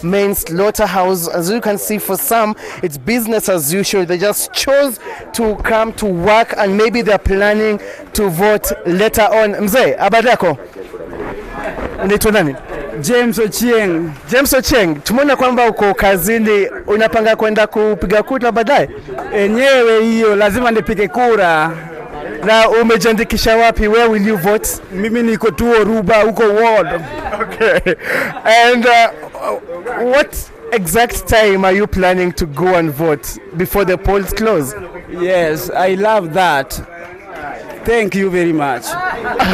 main slaughterhouse. As you can see, for some, it's business as usual. They just chose to come to work, and maybe they're planning to vote later on. Mzee, habari yako? Unaitwa nani? James Ochieng. James Ochieng, tumeona kwamba uko kazini, unapanga kwenda kupiga kura baadaye? Enyewe hiyo lazima nipige kura. Na umejiandikisha wapi? Where will you vote? Mimi niko tu Oruba huko ward. Okay. And what exact time are you planning to go and vote before the polls close? Yes, I love that. Thank you very much.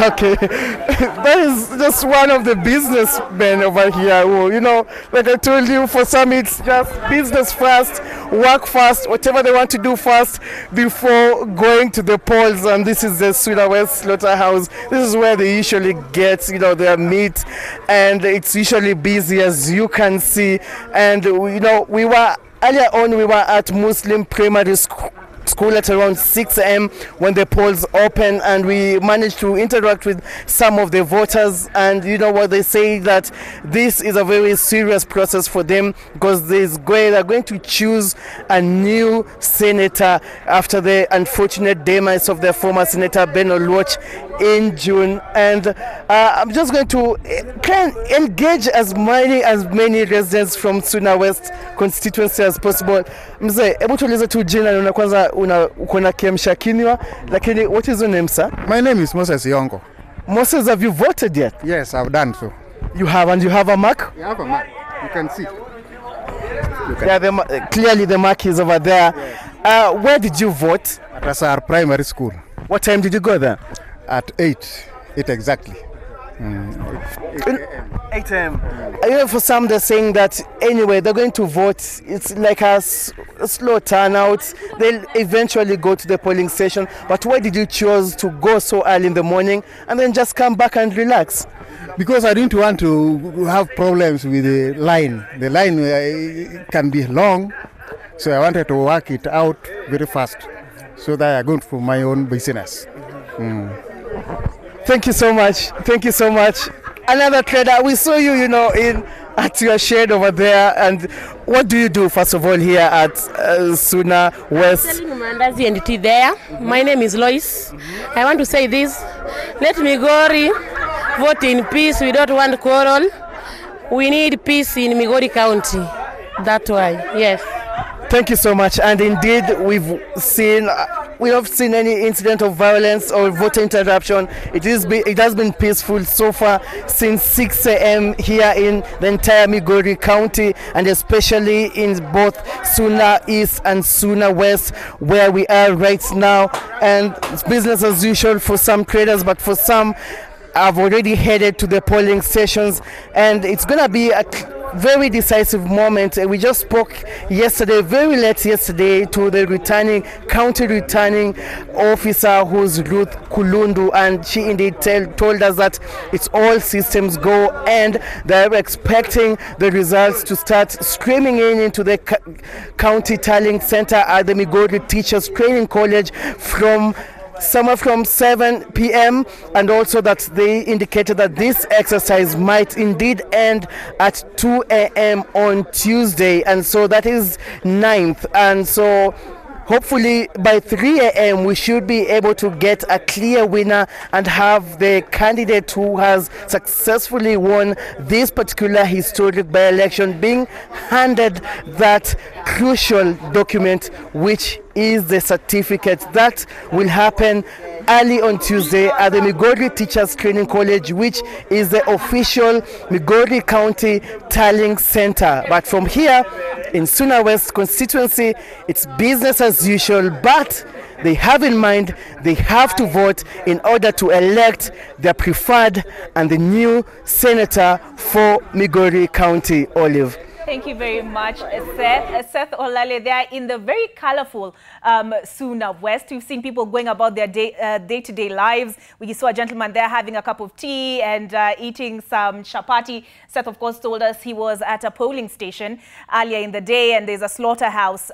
Okay. That is just one of the businessmen over here who, you know, like I told you, for some it's just business first, work first, whatever they want to do first before going to the polls. And this is the Suna West Slaughterhouse. This is where they usually get, you know, their meat, and it's usually busy, as you can see. And, you know, earlier on we were at Muslim Primary School at around 6 a.m. when the polls open, and we managed to interact with some of the voters. And you know what they say, that this is a very serious process for them, because they're going to choose a new senator after the unfortunate demise of their former senator Ben Oluoch in June. And I'm just going to try and engage as many residents from Suna West constituency as possible. Mzee, hebu tueleze tu jina na kwanza uko na kiamsha kinywa, lakini what is your name, sir? My name is Moses Yongo. Moses, have you voted yet? Yes, I've done so. You have, and you have a mark? You have a mark. You can see. Yeah, clearly the mark is over there. Yes. Where did you vote? At Asar Primary School. What time did you go there? At 8 exactly. 8 a.m. You know, for some they're saying that anyway they're going to vote. It's like a slow turnout. They'll eventually go to the polling station. But why did you choose to go so early in the morning and then just come back and relax? Because I didn't want to have problems with the line. The line can be long, so I wanted to work it out very fast, so that I go for my own business. Thank you so much. Thank you so much. Another trader, we saw you, you know, at your shed over there. And what do you do, first of all, here at Suna West? I'm selling mandazi and tea there. My name is Lois. I want to say this. Let Migori vote in peace. We don't want quarrel. We need peace in Migori County. That's why, yes. Thank you so much. And indeed, we have seen any incident of violence or voter interruption. It has been peaceful so far since 6 a.m. here in the entire Migori County, and especially in both Suna East and Suna West, where we are right now. And it's business as usual for some traders, but for some, I've already headed to the polling stations, and it's going to be a very decisive moment. We just spoke yesterday, very late yesterday, to the county returning officer, who's Ruth Kulundu, and she indeed told us that it's all systems go, and they're expecting the results to start streaming into the county tallying center at the Migori Teachers Training College somewhere from 7 p.m. and also that they indicated that this exercise might indeed end at 2 a.m. on Tuesday, and so that is 9th. And so hopefully by 3 a.m. we should be able to get a clear winner and have the candidate who has successfully won this particular historic by-election being handed that crucial document, which is the certificate. That will happen early on Tuesday at the Migori Teachers Training College, which is the official Migori County Tallying Center. But from here in Suna West constituency, it's business as usual, but they have in mind they have to vote in order to elect their preferred and the new senator for Migori County. Olive. Thank you very much, Seth Olale there in the very colorful Suna West. We've seen people going about their day-to-day lives. We saw a gentleman there having a cup of tea and eating some chapati. Seth, of course, told us he was at a polling station earlier in the day, and there's a slaughterhouse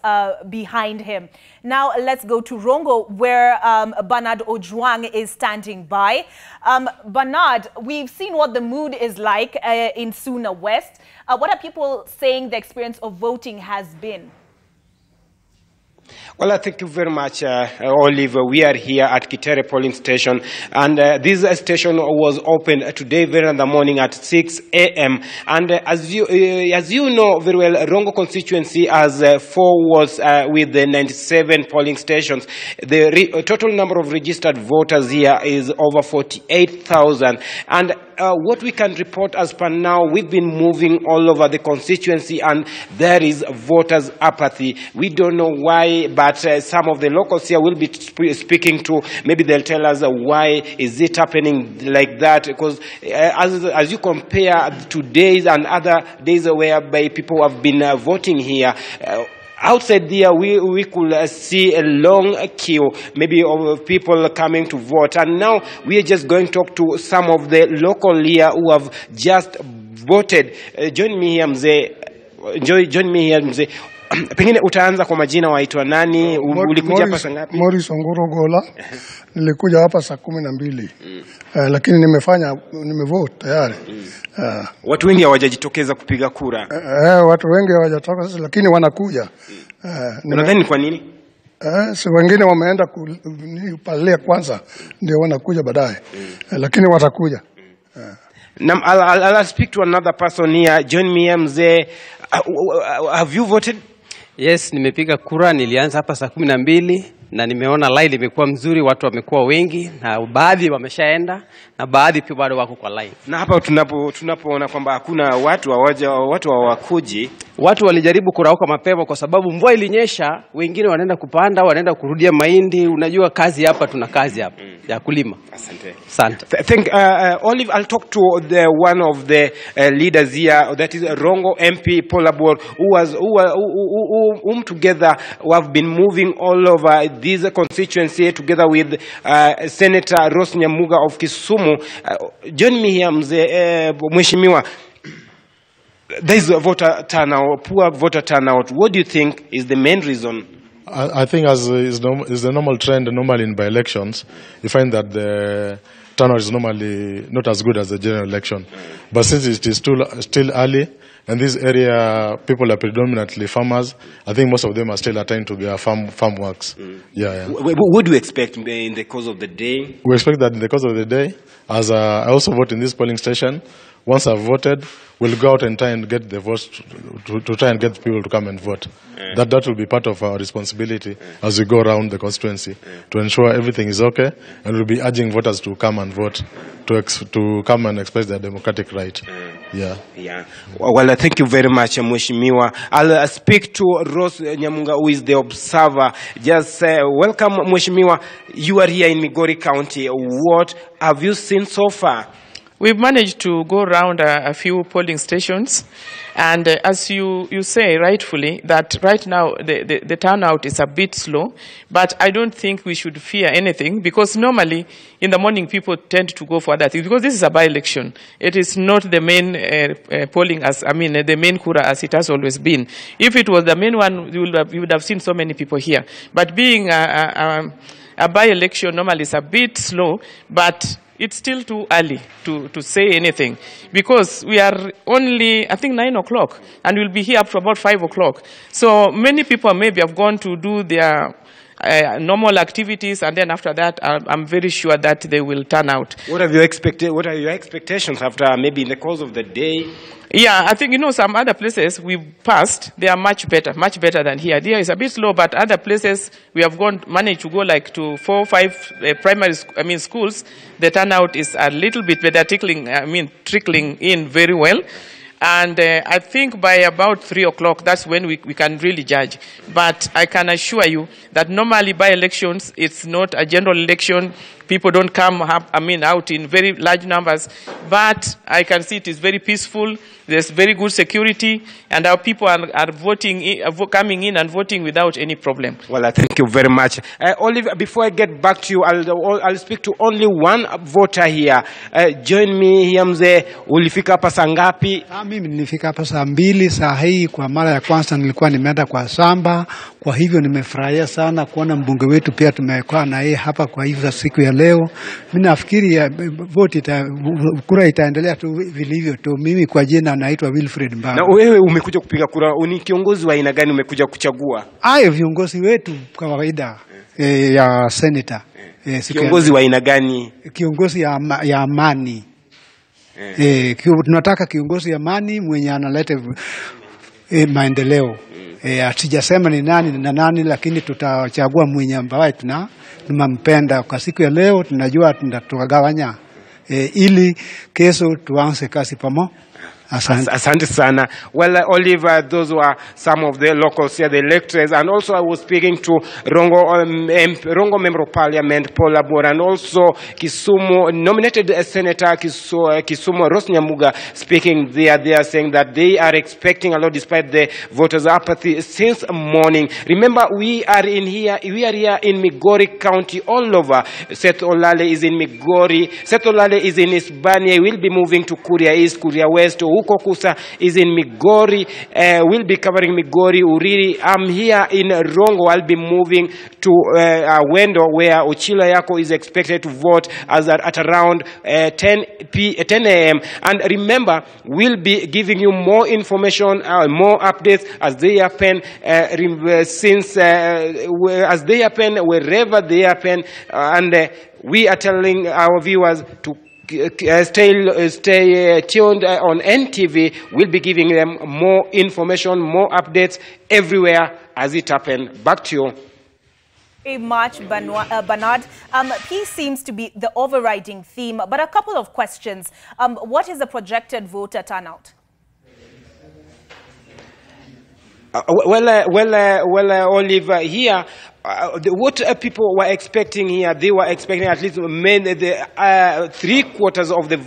behind him. Now, let's go to Rongo, where Bernard Ojwang is standing by. Bernard, we've seen what the mood is like in Suna West. What are people saying the experience of voting has been? Well, thank you very much, Olive. We are here at Kitere polling station, and this station was opened today very in the morning at 6 a.m. And as you know very well, Rongo constituency has 4 wards with the 97 polling stations. The total number of registered voters here is over 48,000. And what we can report as per now, we've been moving all over the constituency, and there is voters' apathy. We don't know why, but some of the locals here will be speaking to. Maybe they'll tell us why is it happening like that. Because as you compare today's and other days whereby people have been voting here, outside there, we could see a long queue, maybe of people coming to vote. And now we are just going to talk to some of the local here who have just voted. Join me here, mzee. Pengine utaanza kwa majina, waitwa nani, ulikuja hapa saa ngapi? Morris Ongoro Gola. Nilikuja hapa saa 12. Lakini nimevote tayari. Watu wengi hawajajitokeza kupiga kura. Watu wengi hawajatoka, lakini wanakuja. Unadhani kwa nini? Si wengine wameenda pale kwanza ndio wanakuja baadaye. Lakini watakuja. I'll speak to another person here. Join me, mzee. Have you voted? Yes, nimepiga kura. Nilianza hapa saa 12 na nimeona line imekuwa mzuri, watu wamekuwa wengi na baadhi wameshaenda na baadhi pia bado wako kwa line. Na hapa tunapoona kwamba hakuna watu hawakuji. Watu walijaribu kurauka mapema kwa sababu mvua ilinyesha, wengine wanaenda kupanda, wanaenda kurudia mahindi. Unajua kazi hapa, tuna kazi hapa ya kulima. Asante. Olive, I'll talk to one of the leaders here, that is Rongo MP Polabor, whom together we have been moving all over this constituency together with Senator Rose Nyamuga of Kisumu. Join me here, Mheshimiwa. There is a voter turnout, poor voter turnout. What do you think is the main reason? I think as is the normal trend, normally in by-elections, you find that the turnout is normally not as good as the general election. But since it is still early, and this area, people are predominantly farmers, I think most of them are still attending to their farm works. What do you expect in the course of the day? We expect that in the course of the day, as I also vote in this polling station, once I've voted, we'll go out and try and get the votes to try and get people to come and vote. That will be part of our responsibility as we go around the constituency to ensure everything is okay, and we'll be urging voters to come and vote, to come and express their democratic right. Well, thank you very much, Mheshimiwa. I'll speak to Rose Nyamunga, who is the observer. Just welcome, Mheshimiwa. You are here in Migori County. What have you seen so far? We've managed to go around a few polling stations, and as you say rightfully, that right now the turnout is a bit slow, but I don't think we should fear anything, because normally in the morning people tend to go for other things, because this is a by-election. It is not the main polling, the main kura as it has always been. If it was the main one, we would have seen so many people here. But being a by-election normally is a bit slow, but it's still too early to say anything, because we are only, I think, 9 o'clock, and we'll be here up to about 5 o'clock. So many people maybe have gone to do their normal activities, and then after that, I'm very sure that they will turn out. What are your expectations after maybe in the course of the day? Yeah, I think, some other places we've passed, they are much better than here. Here is a bit slow, but other places we have managed to go like to 4 or 5 primary schools. The turnout is a little bit better, trickling in very well. And I think by about 3 o'clock, that's when we can really judge. But I can assure you that normally by elections, it's not a general election. People don't come out in very large numbers. But I can see it is very peaceful. There's very good security, and our people are coming in and voting without any problem. Well, thank you very much. Olive, before I get back to you, I'll speak to only one voter here. Join me here, mzee. Ulifika hapa saa ngapi? Mimi nilifika hapa saa 2 saa hii. Kwa mara ya kwanza nilikuwa nimeenda kwa shamba. Kwa hivyo nimefurahia sana kuona mbunge wetu pia tumekuwa na yeye hapa kwa hivyo siku ya leo. Mimi nafikiri kura itaendelea tu vilivyo tu. Mimi kwa jina naitwa Wilfred Mbao. Na wewe umekuja kupiga kura, ni kiongozi wa aina gani umekuja kuchagua? Viongozi wetu kwa kawaida ya senator. Kiongozi wa aina gani? Kiongozi ya amani. Tunataka kiongozi ya amani mwenye analeta maendeleo. Sijasema ni nani na nani, lakini tutachagua mwenye ambaye tunampenda. Kwa siku ya leo tunajua tutagawanya ili kesho tuanze kazi pamoja. Asante sana. Well, Oliver, those were some of the locals here, the electors, and also I was speaking to Rongo Member of Parliament Paul Abora, and also Kisumu nominated Senator Kisumu Rose Nyamuga speaking there. They are saying that they are expecting a lot despite the voters' apathy since morning. Remember, we are here in Migori County all over. Seth Olale is in Migori. Seth Olale is in Hispania. He will be moving to Kuria East, Kuria West. Uko Kusa is in Migori. We'll be covering Migori, Uriri. I'm here in Rongo. I'll be moving to Wendo, where Ochila Yako is expected to vote at around 10 a.m. And remember, we'll be giving you more information, more updates as they happen, as they happen, wherever they happen. And we are telling our viewers to stay tuned on NTV. We'll be giving them more information, more updates everywhere as it happens. Back to you. Very much, Bernard. Peace seems to be the overriding theme, but a couple of questions. What is the projected voter turnout? Olive, here, what people were expecting here, they were expecting at least 3/4 of the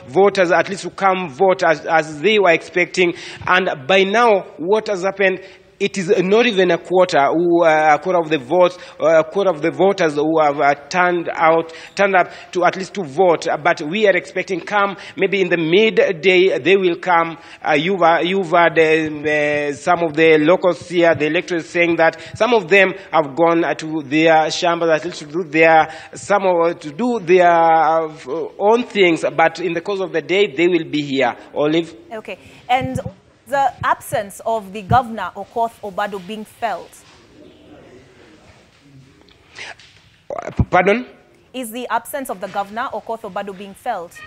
voters at least to come vote as they were expecting. And by now, what has happened? It is not even a quarter of the votes, quarter of the voters who have turned up to at least to vote. But we are expecting come maybe in the midday they will come. You've had some of the locals here, the electors, saying that some of them have gone to their chambers at least to do their own things. But in the course of the day, they will be here. Olive. Okay, and the absence of the governor, Okoth Obado, being felt? Pardon? Is the absence of the governor, Okoth Obado, being felt?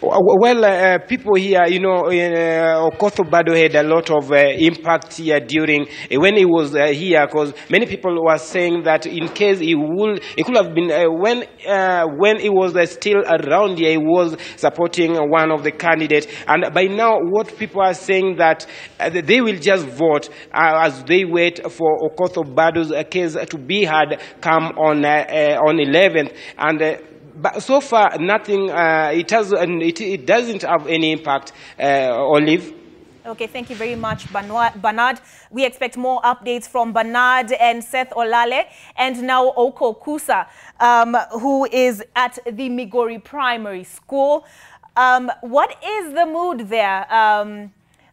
Well, people here, you know, Okoth Obado had a lot of impact here during when he was here, because many people were saying that in case he could have been when he was still around here, he was supporting one of the candidates. And by now, what people are saying that they will just vote as they wait for Okoth Obado's case to be heard come on 11th. And but so far, nothing. It doesn't have any impact. Olive. Okay, thank you very much, Bernard. We expect more updates from Bernard and Seth Olale, and now Oko Kusa, who is at the Migori Primary School. What is the mood there,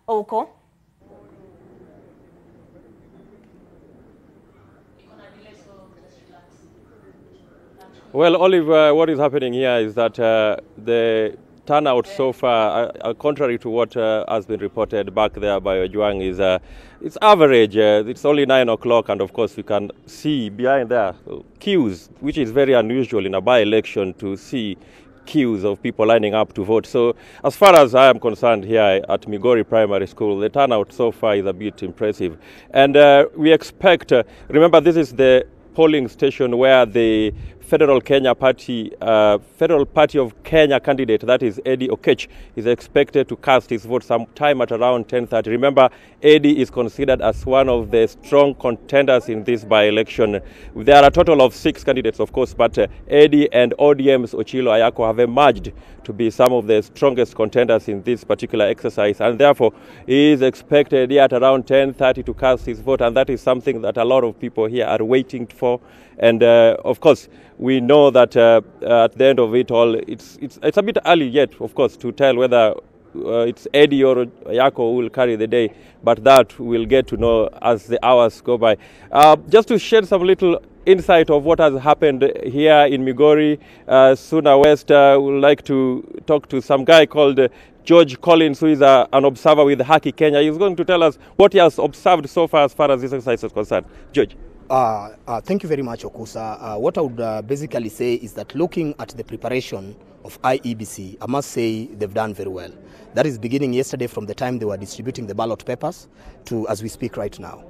Oko? Well, Olive, what is happening here is that the turnout so far, contrary to what has been reported back there by Ojuang, is it's average. It's only 9 o'clock, and of course you can see behind there queues, which is very unusual in a by-election to see queues of people lining up to vote. So as far as I am concerned here at Migori Primary School, the turnout so far is a bit impressive. And we expect, remember this is the polling station where the Federal Party of Kenya candidate, that is Eddie Okech, is expected to cast his vote sometime at around 10:30. Remember, Eddie is considered as one of the strong contenders in this by-election. There are a total of 6 candidates, of course, but Eddie and ODM's Ochilo Ayako have emerged to be some of the strongest contenders in this particular exercise, and therefore he is expected here at around 10:30 to cast his vote, and that is something that a lot of people here are waiting for. And of course, we know that at the end of it all, it's a bit early yet, of course, to tell whether it's Eddie or Yako who will carry the day, but that we'll get to know as the hours go by. Just to shed some little insight of what has happened here in Migori, Suna West. We'd like to talk to some guy called George Collins, who is an observer with Haki Kenya. He's going to tell us what he has observed so far as this exercise is concerned. George. Thank you very much, Okusa. What I would basically say is that looking at the preparation of IEBC, I must say they've done very well. That is beginning yesterday from the time they were distributing the ballot papers to as we speak right now.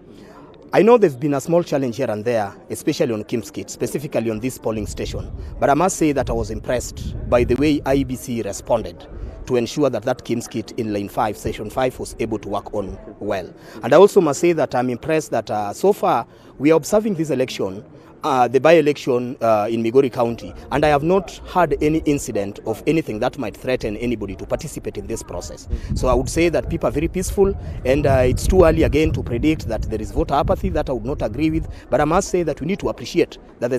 I know there's been a small challenge here and there, especially on Kimskit, specifically on this polling station. But I must say that I was impressed by the way IEBC responded to ensure that Kimskit in Lane 5, Session 5 was able to work on well. And I also must say that I'm impressed that so far we are observing this election, the by-election in Migori County, and I have not had any incident of anything that might threaten anybody to participate in this process. So I would say that people are very peaceful, and it's too early again to predict that there is voter apathy. That I would not agree with, but I must say that we need to appreciate that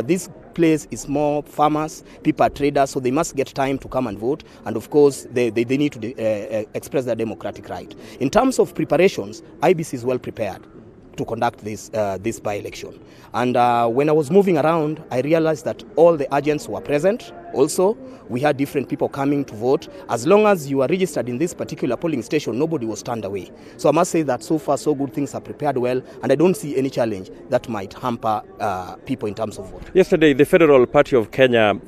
this place is more farmers, people are traders, so they must get time to come and vote, and of course they need to express their democratic right. In terms of preparations, IBC is well prepared to conduct this by-election. And when I was moving around, I realized that all the agents were present. Also, we had different people coming to vote. As long as you are registered in this particular polling station, nobody was turned away. So I must say that so far, so good, things are prepared well, and I don't see any challenge that might hamper people in terms of vote. Yesterday, the Federal Party of Kenya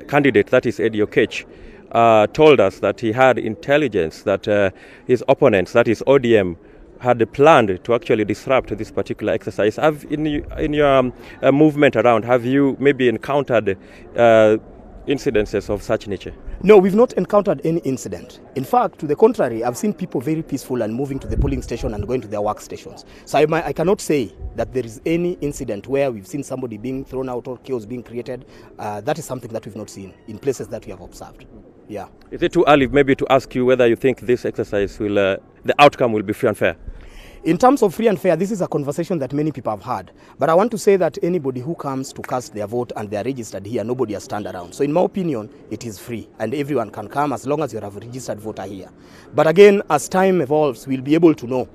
candidate, that is Eddie Oketch, told us that he had intelligence that his opponents, that is ODM, had planned to actually disrupt this particular exercise. In your movement around, have you maybe encountered incidences of such nature? No, we've not encountered any incident. In fact, to the contrary, I've seen people very peaceful and moving to the polling station and going to their workstations. So I cannot say that there is any incident where we've seen somebody being thrown out or chaos being created. That is something that we've not seen in places that we have observed. Yeah. Is it too early maybe to ask you whether you think this exercise will, the outcome will be free and fair? In terms of free and fair, this is a conversation that many people have had. But I want to say that anybody who comes to cast their vote and they are registered here, nobody has turned around. So in my opinion, it is free and everyone can come as long as you have a registered voter here. But again, as time evolves, we'll be able to know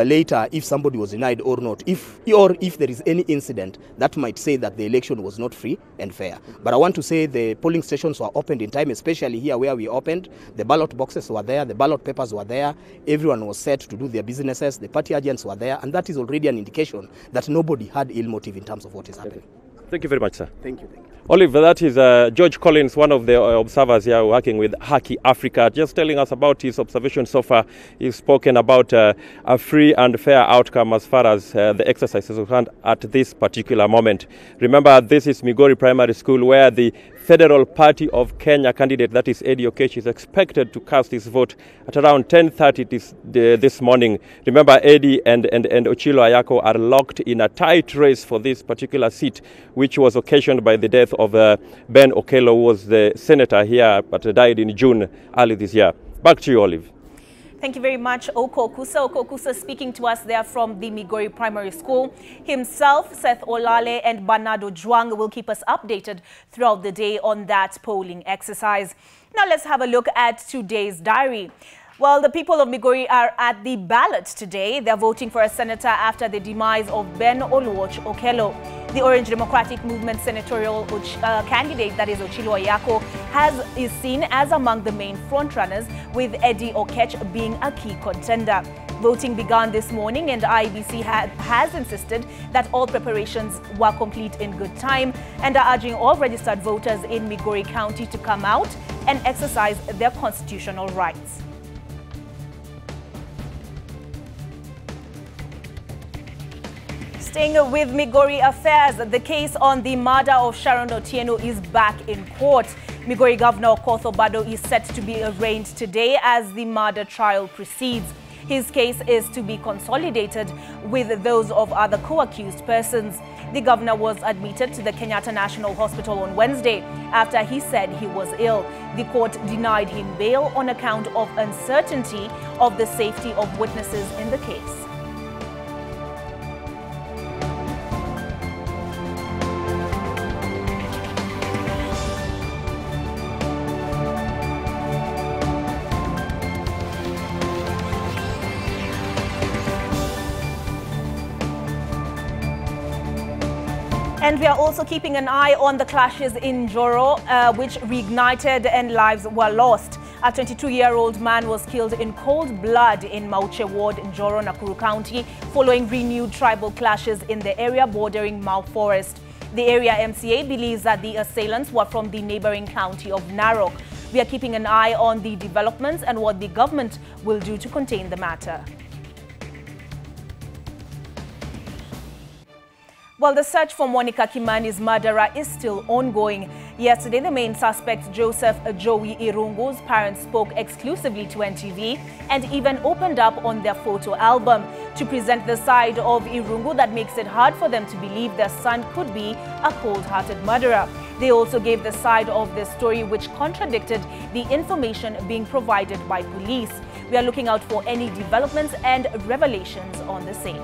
later if somebody was denied or not, if there is any incident that might say that the election was not free and fair. But I want to say the polling stations were opened in time, especially here where we opened. The ballot boxes were there, the ballot papers were there, everyone was set to do their businesses, the party agents were there, and that is already an indication that nobody had ill motive in terms of what is happening. Thank you very much, sir. Thank you. Olive, that is George Collins, one of the observers here working with Haki Africa, just telling us about his observation so far. He's spoken about a free and fair outcome as far as the exercise is concerned at this particular moment. Remember, this is Migori Primary School, where the Federal Party of Kenya candidate, that is Eddie Oketch, is expected to cast his vote at around 10:30 this morning. Remember, Eddie and Ochilo Ayako are locked in a tight race for this particular seat, which was occasioned by the death of Ben Okello, who was the senator here but died in June early this year. Back to you, Olive. Thank you very much, Oko Okusa speaking to us there from the Migori Primary School. Himself, Seth Olale and Bernardo Juang will keep us updated throughout the day on that polling exercise. Now let's have a look at today's diary. Well, the people of Migori are at the ballot today. They're voting for a senator after the demise of Ben Oluoch Okello. The Orange Democratic Movement senatorial candidate, that is Ochilo Ayako, is seen as among the main frontrunners, with Eddie Oketch being a key contender. Voting began this morning, and IEBC has insisted that all preparations were complete in good time and are urging all registered voters in Migori County to come out and exercise their constitutional rights. Staying with Migori affairs, the case on the murder of Sharon Otieno is back in court. Migori Governor Okoth Obado is set to be arraigned today as the murder trial proceeds. His case is to be consolidated with those of other co-accused persons. The governor was admitted to the Kenyatta National Hospital on Wednesday after he said he was ill. The court denied him bail on account of uncertainty of the safety of witnesses in the case. And we are also keeping an eye on the clashes in Njoro, which reignited and lives were lost. A 22-year-old man was killed in cold blood in Mauche Ward in Njoro, Nakuru County, following renewed tribal clashes in the area bordering Mau Forest. The area MCA believes that the assailants were from the neighboring county of Narok. We are keeping an eye on the developments and what the government will do to contain the matter. Well, the search for Monica Kimani's murderer is still ongoing. Yesterday, the main suspect, Joseph Joey Irungu's parents spoke exclusively to NTV and even opened up on their photo album to present the side of Irungu that makes it hard for them to believe their son could be a cold-hearted murderer. They also gave the side of the story which contradicted the information being provided by police. We are looking out for any developments and revelations on the same.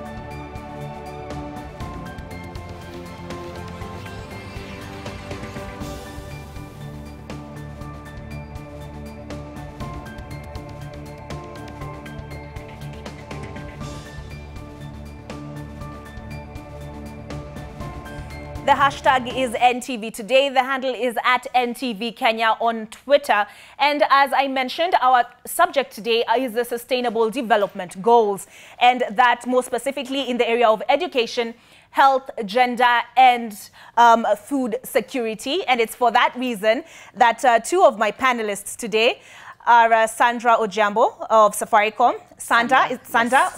The hashtag is NTV Today. The handle is at NTV Kenya on Twitter. And as I mentioned, our subject today is the Sustainable Development Goals. And that more specifically in the area of education, health, gender, and food security. And it's for that reason that two of my panelists today are Sandra Ojambo of Safaricom. Sandra,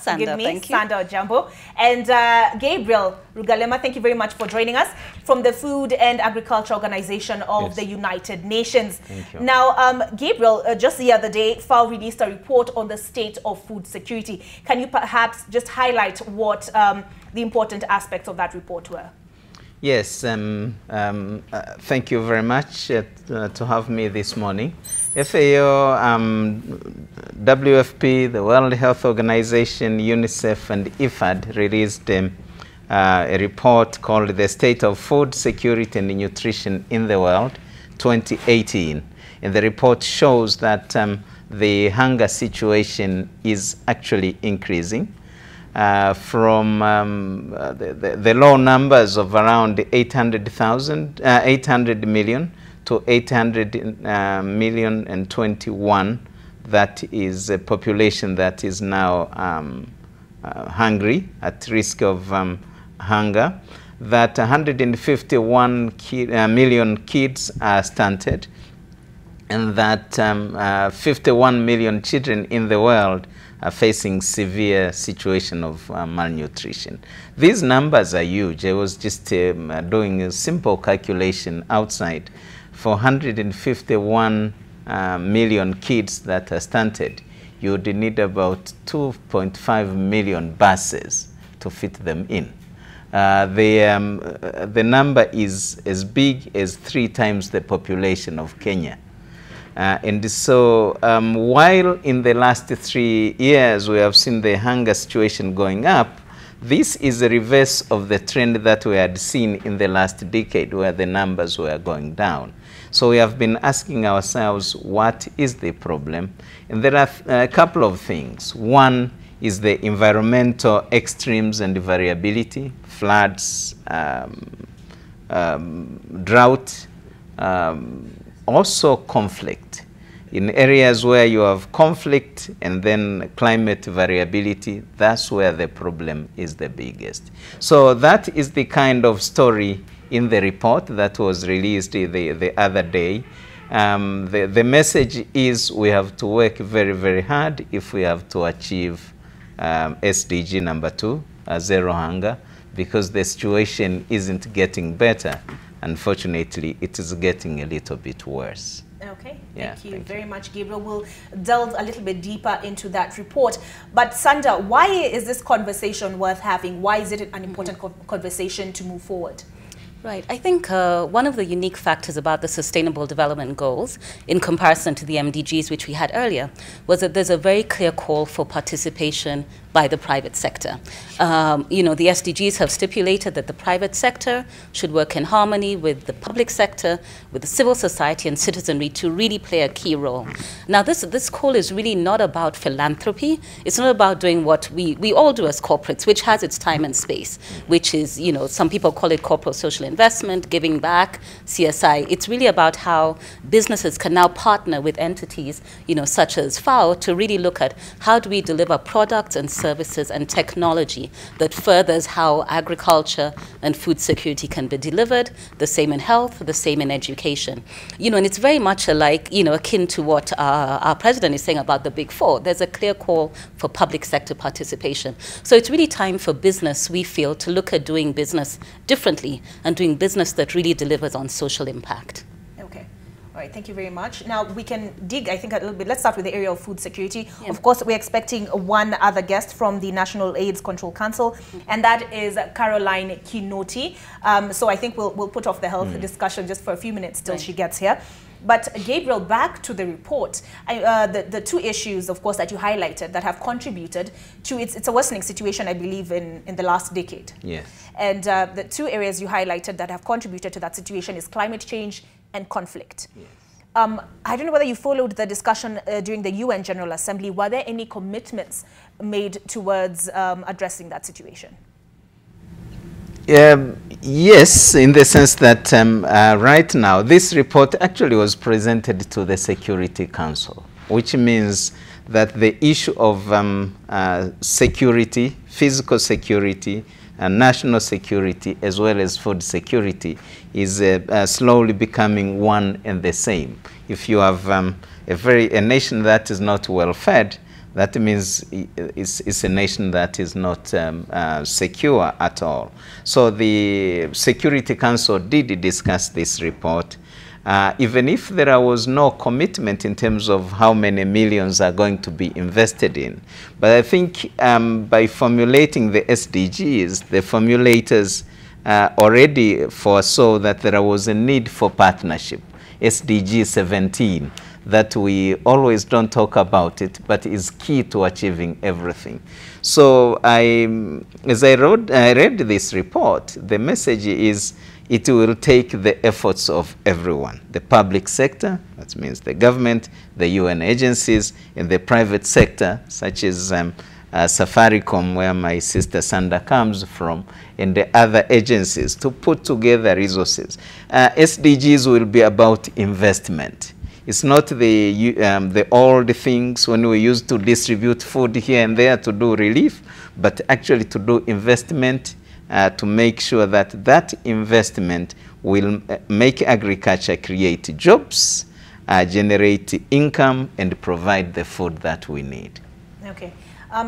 forgive me, Sandra Ojambo. And Gabriel Rugalema, thank you very much for joining us from the Food and Agriculture Organization of the United Nations. Thank you. Now, Gabriel, just the other day, FAO released a report on the state of food security. Can you perhaps just highlight what the important aspects of that report were? Yes, thank you very much to have me this morning. FAO, WFP, the World Health Organization, UNICEF, and IFAD released a report called The State of Food Security and Nutrition in the World 2018. And the report shows that the hunger situation is actually increasing. From the low numbers of around 800 million to 800 million and 21, that is a population that is now hungry, at risk of hunger, that 151 million kids are stunted, and that 51 million children in the world are facing severe situation of malnutrition. These numbers are huge. I was just doing a simple calculation outside. For 151 million kids that are stunted, you would need about 2.5 million buses to fit them in. The number is as big as 3 times the population of Kenya. And so while in the last 3 years we have seen the hunger situation going up, this is a reverse of the trend that we had seen in the last decade where the numbers were going down. So we have been asking ourselves, what is the problem? And there are a couple of things. One is the environmental extremes and variability, floods, drought, also conflict. In areas where you have conflict and then climate variability, that's where the problem is the biggest. So that is the kind of story in the report that was released the other day. The message is we have to work very, very hard if we have to achieve SDG number 2, zero hunger, because the situation isn't getting better. Unfortunately, it is getting a little bit worse. Okay, thank you very much, Gabriel. We'll delve a little bit deeper into that report. But Sandra, why is this conversation worth having? Why is it an important conversation to move forward? Right. I think one of the unique factors about the Sustainable Development Goals, in comparison to the MDGs which we had earlier, was that there's a very clear call for participation by the private sector. You know, the SDGs have stipulated that the private sector should work in harmony with the public sector, with the civil society and citizenry to really play a key role. Now, this call is really not about philanthropy. It's not about doing what we all do as corporates, which has its time and space, which is, you know, some people call it corporate social investment, giving back, CSI. It's really about how businesses can now partner with entities, you know, such as FAO, to really look at how do we deliver products and services and technology that furthers how agriculture and food security can be delivered, the same in health, the same in education. You know, and it's very much alike, you know, akin to what our president is saying about the Big Four. There's a clear call for public sector participation. So it's really time for business, we feel, to look at doing business differently and doing business that really delivers on social impact. Okay. All right, thank you very much. Now we can dig, I think, a little bit. Let's start with the area of food security. Yeah. Of course, we're expecting one other guest from the National AIDS Control Council, and that is Caroline Kinoti. So I think we'll put off the health discussion just for a few minutes till she gets here. But Gabriel, back to the report, the two issues, of course, that you highlighted that have contributed to it's a worsening situation, I believe, in the last decade. Yes. And the two areas you highlighted that have contributed to that situation is climate change and conflict. Yes. I don't know whether you followed the discussion during the UN General Assembly. Were there any commitments made towards addressing that situation? Yes, in the sense that right now this report actually was presented to the Security Council, which means that the issue of security, physical security, national security, as well as food security, is slowly becoming one and the same. If you have a nation that is not well fed, that means it's a nation that is not secure at all. So the Security Council did discuss this report, even if there was no commitment in terms of how many millions are going to be invested in. But I think by formulating the SDGs, the formulators already foresaw that there was a need for partnership. SDG 17. That we always don't talk about it, but is key to achieving everything. So as I read this report, the message is it will take the efforts of everyone, the public sector, that means the government, the UN agencies, and the private sector, such as Safaricom, where my sister Sanda comes from, and the other agencies, to put together resources. SDGs will be about investment. It's not the old things when we used to distribute food here and there to do relief, but actually to do investment, to make sure that that investment will make agriculture create jobs, generate income, and provide the food that we need. Okay.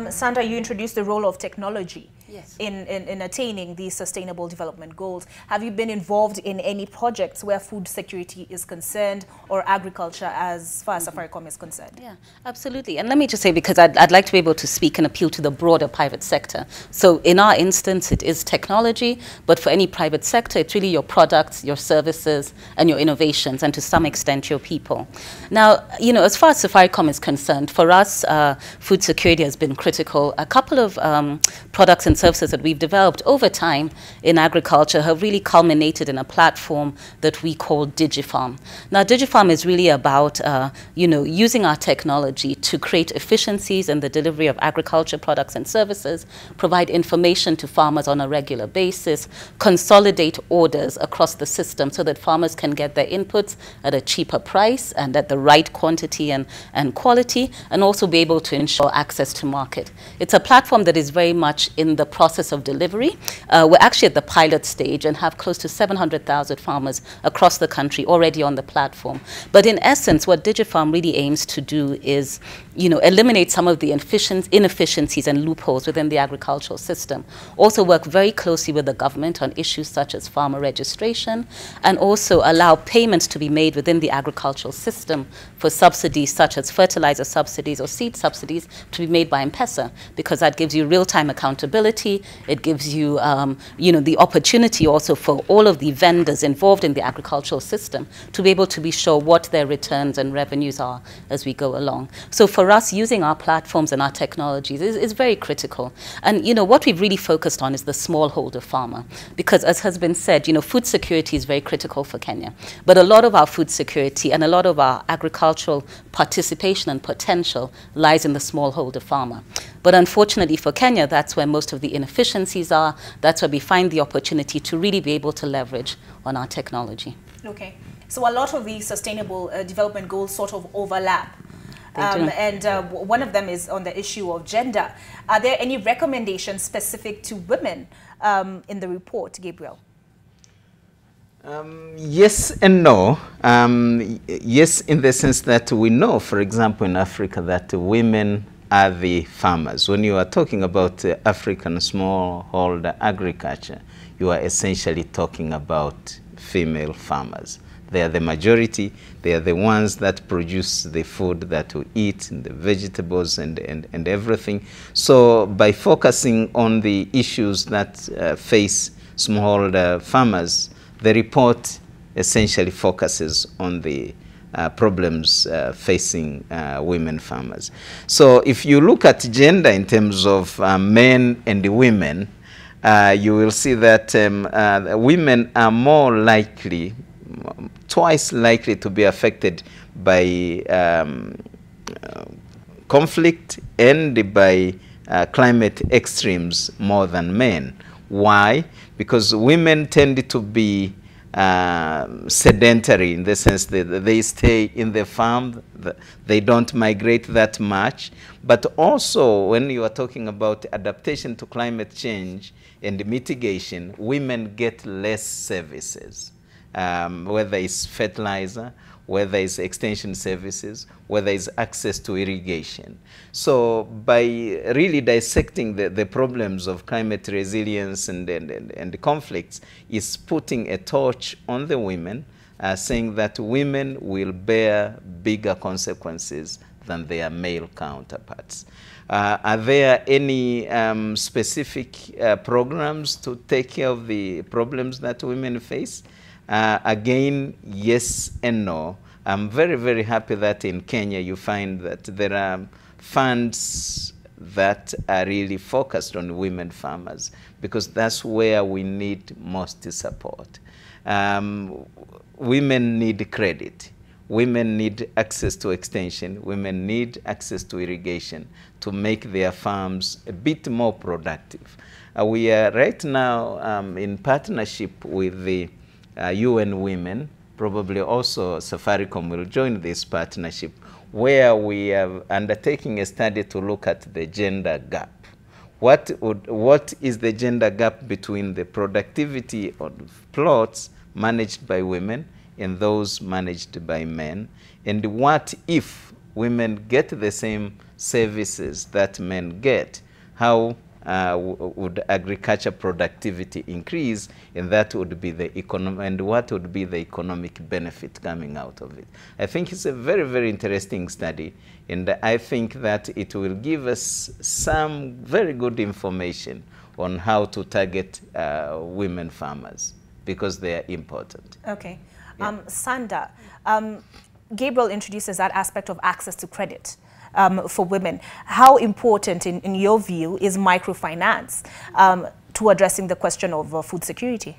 Sandra, you introduced the role of technology. Yes. In attaining these sustainable development goals. Have you been involved in any projects where food security is concerned or agriculture as far as Safaricom is concerned? Yeah, absolutely. And let me just say, because I'd like to be able to speak and appeal to the broader private sector. So in our instance, it is technology, but for any private sector, it's really your products, your services, and your innovations, and to some extent, your people. Now, you know, as far as Safaricom is concerned, for us, food security has been critical. A couple of products and services that we've developed over time in agriculture have really culminated in a platform that we call DigiFarm. Now, DigiFarm is really about, you know, using our technology to create efficiencies in the delivery of agriculture products and services, provide information to farmers on a regular basis, consolidate orders across the system so that farmers can get their inputs at a cheaper price and at the right quantity and quality, and also be able to ensure access to market. It's a platform that is very much in the process of delivery. We're actually at the pilot stage and have close to 700,000 farmers across the country already on the platform. But in essence, what DigiFarm really aims to do is, you know, eliminate some of the inefficiencies and loopholes within the agricultural system. Also work very closely with the government on issues such as farmer registration, and also allow payments to be made within the agricultural system for subsidies such as fertilizer subsidies or seed subsidies to be made by M-Pesa, because that gives you real-time accountability traceability. It gives you, the opportunity also for all of the vendors involved in the agricultural system to be able to be sure what their returns and revenues are as we go along. So for us, using our platforms and our technologies is very critical. And, what we've really focused on is the smallholder farmer, because as has been said, food security is very critical for Kenya. But a lot of our food security and a lot of our agricultural participation and potential lies in the smallholder farmer. But unfortunately for Kenya, that's where most of the inefficiencies are. That's where we find the opportunity to really be able to leverage on our technology. Okay. So a lot of these sustainable development goals sort of overlap. One of them is on the issue of gender. Are there any recommendations specific to women in the report, Gabriel? Yes and no. Yes, in the sense that we know, for example, in Africa, that women are the farmers. When you are talking about African smallholder agriculture, you are essentially talking about female farmers. They are the majority. They are the ones that produce the food that we eat, and the vegetables and everything. So by focusing on the issues that face smallholder farmers, the report essentially focuses on the problems facing women farmers. So if you look at gender in terms of men and women, you will see that women are more likely, twice likely to be affected by conflict and by climate extremes more than men. Why? Because women tend to be sedentary, in the sense that they stay in the farm, they don't migrate that much. But also, when you are talking about adaptation to climate change and mitigation, women get less services, whether it's fertilizer, whether it's extension services, whether it's access to irrigation. So by really dissecting the problems of climate resilience and conflicts, is putting a torch on the women, saying that women will bear bigger consequences than their male counterparts. Are there any specific programs to take care of the problems that women face? Again, yes and no. I'm very, very happy that in Kenya you find that there are funds that are really focused on women farmers, because that's where we need most support. Women need credit. Women need access to extension. Women need access to irrigation to make their farms a bit more productive. We are right now in partnership with the UN Women. Probably also Safaricom will join this partnership, where we are undertaking a study to look at the gender gap. What is the gender gap between the productivity of plots managed by women and those managed by men? And what if women get the same services that men get? How would agriculture productivity increase, and that would be the and what would be the economic benefit coming out of it? I think it's a very, very interesting study, and I think that it will give us some very good information on how to target women farmers, because they are important. Okay. Yeah. Sanda, Gabriel introduces that aspect of access to credit for women. How important, in your view, is microfinance to addressing the question of food security?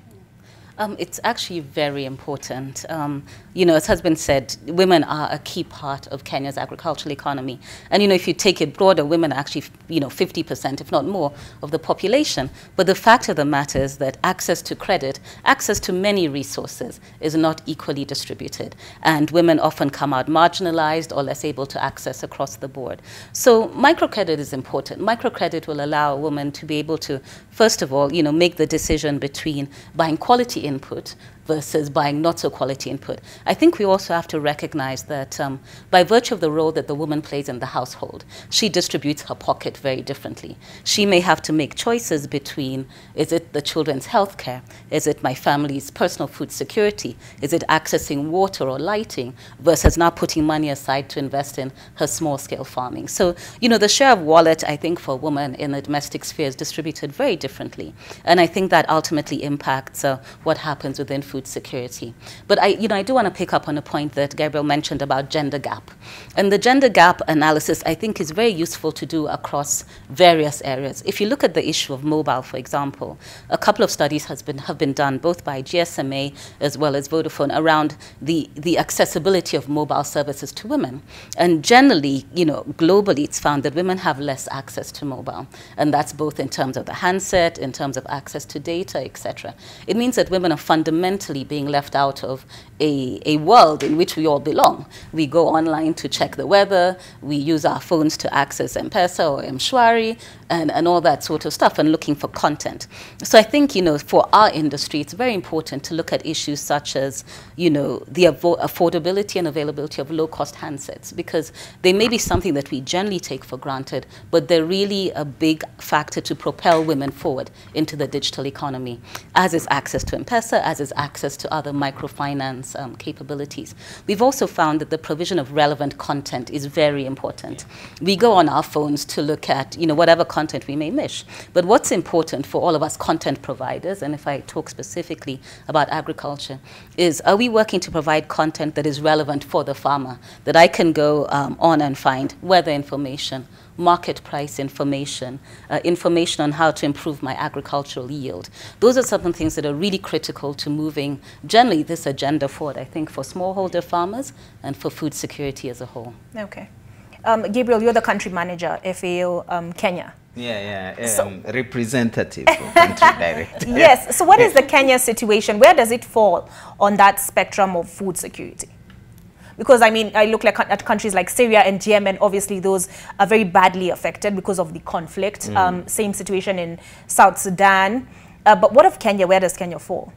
It's actually very important. As has been said, women are a key part of Kenya's agricultural economy. And, if you take it broader, women are actually, 50%, if not more, of the population. But the fact of the matter is that access to credit, access to many resources, is not equally distributed. And women often come out marginalized or less able to access across the board. So microcredit is important. Microcredit will allow a woman to be able to, first of all, make the decision between buying quality input versus buying not so quality input. I think we also have to recognize that by virtue of the role that the woman plays in the household, she distributes her pocket very differently. She may have to make choices between, is it the children's health care? Is it my family's personal food security? Is it accessing water or lighting? Versus now putting money aside to invest in her small-scale farming. So, you know, the share of wallet, I think, for women in the domestic sphere is distributed very differently. And I think that ultimately impacts what happens within food security. But I do want to pick up on a point that Gabriel mentioned about gender gap. And the gender gap analysis, I think, is very useful to do across various areas. If you look at the issue of mobile, for example, a couple of studies have been done both by GSMA as well as Vodafone around the accessibility of mobile services to women. And generally, you know, globally, it's found that women have less access to mobile. And that's both in terms of the handset, in terms of access to data, etc. It means that women are fundamentally being left out of a world in which we all belong. We go online to check the weather, we use our phones to access M-Pesa or M-Shwari and all that sort of stuff, and looking for content. So I think, you know, for our industry, it's very important to look at issues such as, you know, the affordability and availability of low-cost handsets, because they may be something that we generally take for granted, but they're really a big factor to propel women forward into the digital economy, as is access to M-Pesa, as is access to other microfinance capabilities. We've also found that the provision of relevant content is very important. We go on our phones to look at, you know, whatever content we may miss. But what's important for all of us content providers, and if I talk specifically about agriculture, is are we working to provide content that is relevant for the farmer, that I can go on and find weather information, market price information, information on how to improve my agricultural yield. Those are some things that are really critical to moving generally this agenda forward, I think, for smallholder farmers and for food security as a whole. Okay. Gabriel, you're the country manager, FAO Kenya. Representative of country director. Yes, so what is the Kenya situation? Where does it fall on that spectrum of food security? Because, I mean, I look at countries like Syria and Yemen. Obviously, those are very badly affected because of the conflict. Same situation in South Sudan. But what of Kenya? Where does Kenya fall?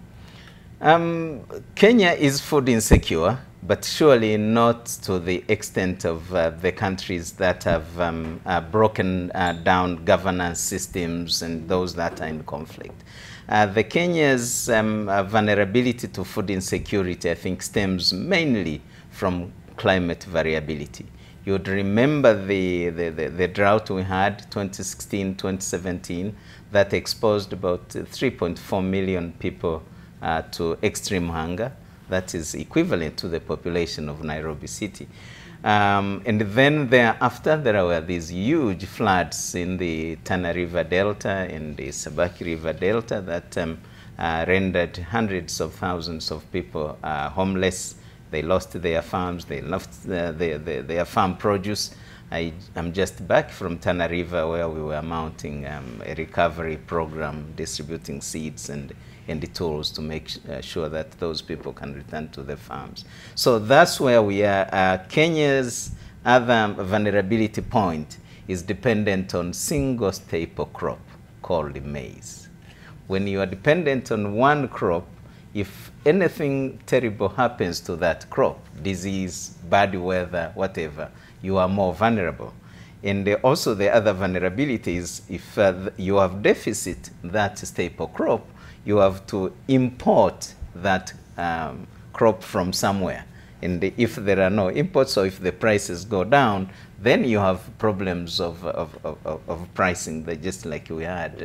Kenya is food insecure, but surely not to the extent of the countries that have broken down governance systems and those that are in conflict. The Kenya's vulnerability to food insecurity, I think, stems mainly from climate variability. You would remember the drought we had 2016, 2017 that exposed about 3.4 million people to extreme hunger. That is equivalent to the population of Nairobi City. And then thereafter, there were these huge floods in the Tana River Delta and the Sabaki River Delta that rendered hundreds of thousands of people homeless. They lost their farms, they lost their farm produce. I'm just back from Tana River, where we were mounting a recovery program, distributing seeds and the tools to make sure that those people can return to their farms. So that's where we are. Kenya's other vulnerability point is dependent on single staple crop called maize. When you are dependent on one crop, if anything terrible happens to that crop, disease, bad weather, whatever, you are more vulnerable. And also the other vulnerability is if you have deficit, that staple crop, you have to import that crop from somewhere. And if there are no imports, or if the prices go down, then you have problems of pricing, just like we had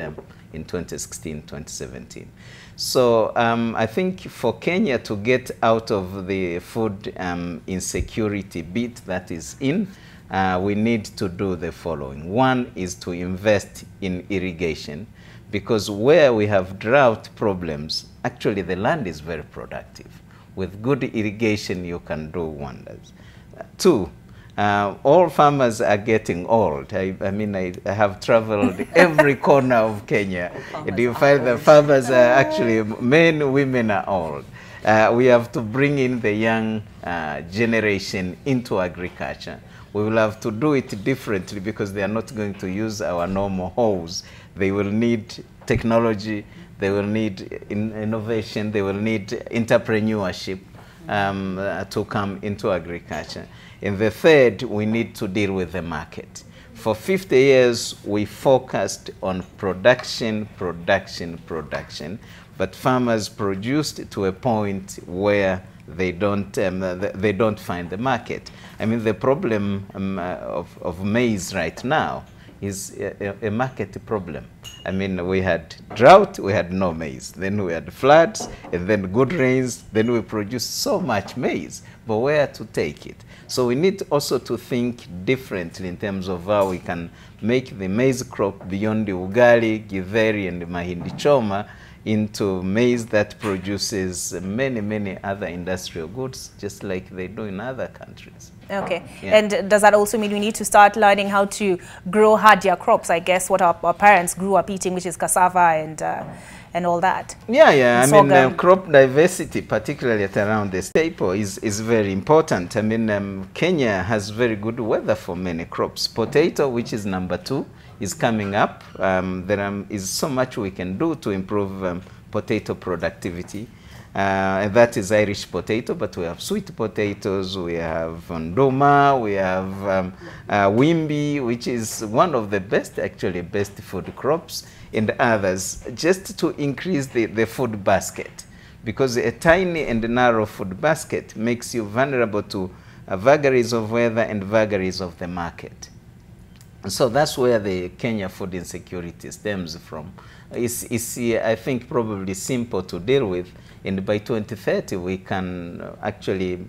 in 2016, 2017. So I think for Kenya to get out of the food insecurity bit that is in, we need to do the following. One is to invest in irrigation, because where we have drought problems, actually the land is very productive. With good irrigation, you can do wonders. Two, all farmers are getting old. I mean, I have traveled every corner of Kenya. Do you find that farmers are actually, men, women are old. We have to bring in the young generation into agriculture. We will have to do it differently, because they are not going to use our normal hoes. They will need technology, they will need innovation, they will need entrepreneurship to come into agriculture. And the third, we need to deal with the market. For 50 years, we focused on production, but farmers produced to a point where they don't find the market. I mean, the problem of maize right now is a market problem. I mean, we had drought, we had no maize. Then we had floods, and then good rains. Then we produced so much maize, but where to take it? So we need also to think differently in terms of how we can make the maize crop beyond the ugali, githeri, and mahindi choma into maize that produces many, many other industrial goods, just like they do in other countries. Okay. Yeah. And does that also mean we need to start learning how to grow hardier crops? I guess what our parents grew up eating, which is cassava and all that. Yeah. I mean, crop diversity, particularly at around the staple, is very important. I mean, Kenya has very good weather for many crops. Potato, which is number 2, is coming up. There is so much we can do to improve potato productivity. And that is Irish potato, but we have sweet potatoes, we have ndoma, we have wimbi, which is one of the best food crops, and others, just to increase the food basket. Because a tiny and narrow food basket makes you vulnerable to vagaries of weather and vagaries of the market. So that's where the Kenya food insecurity stems from. It's I think, probably simple to deal with, and by 2030 we can actually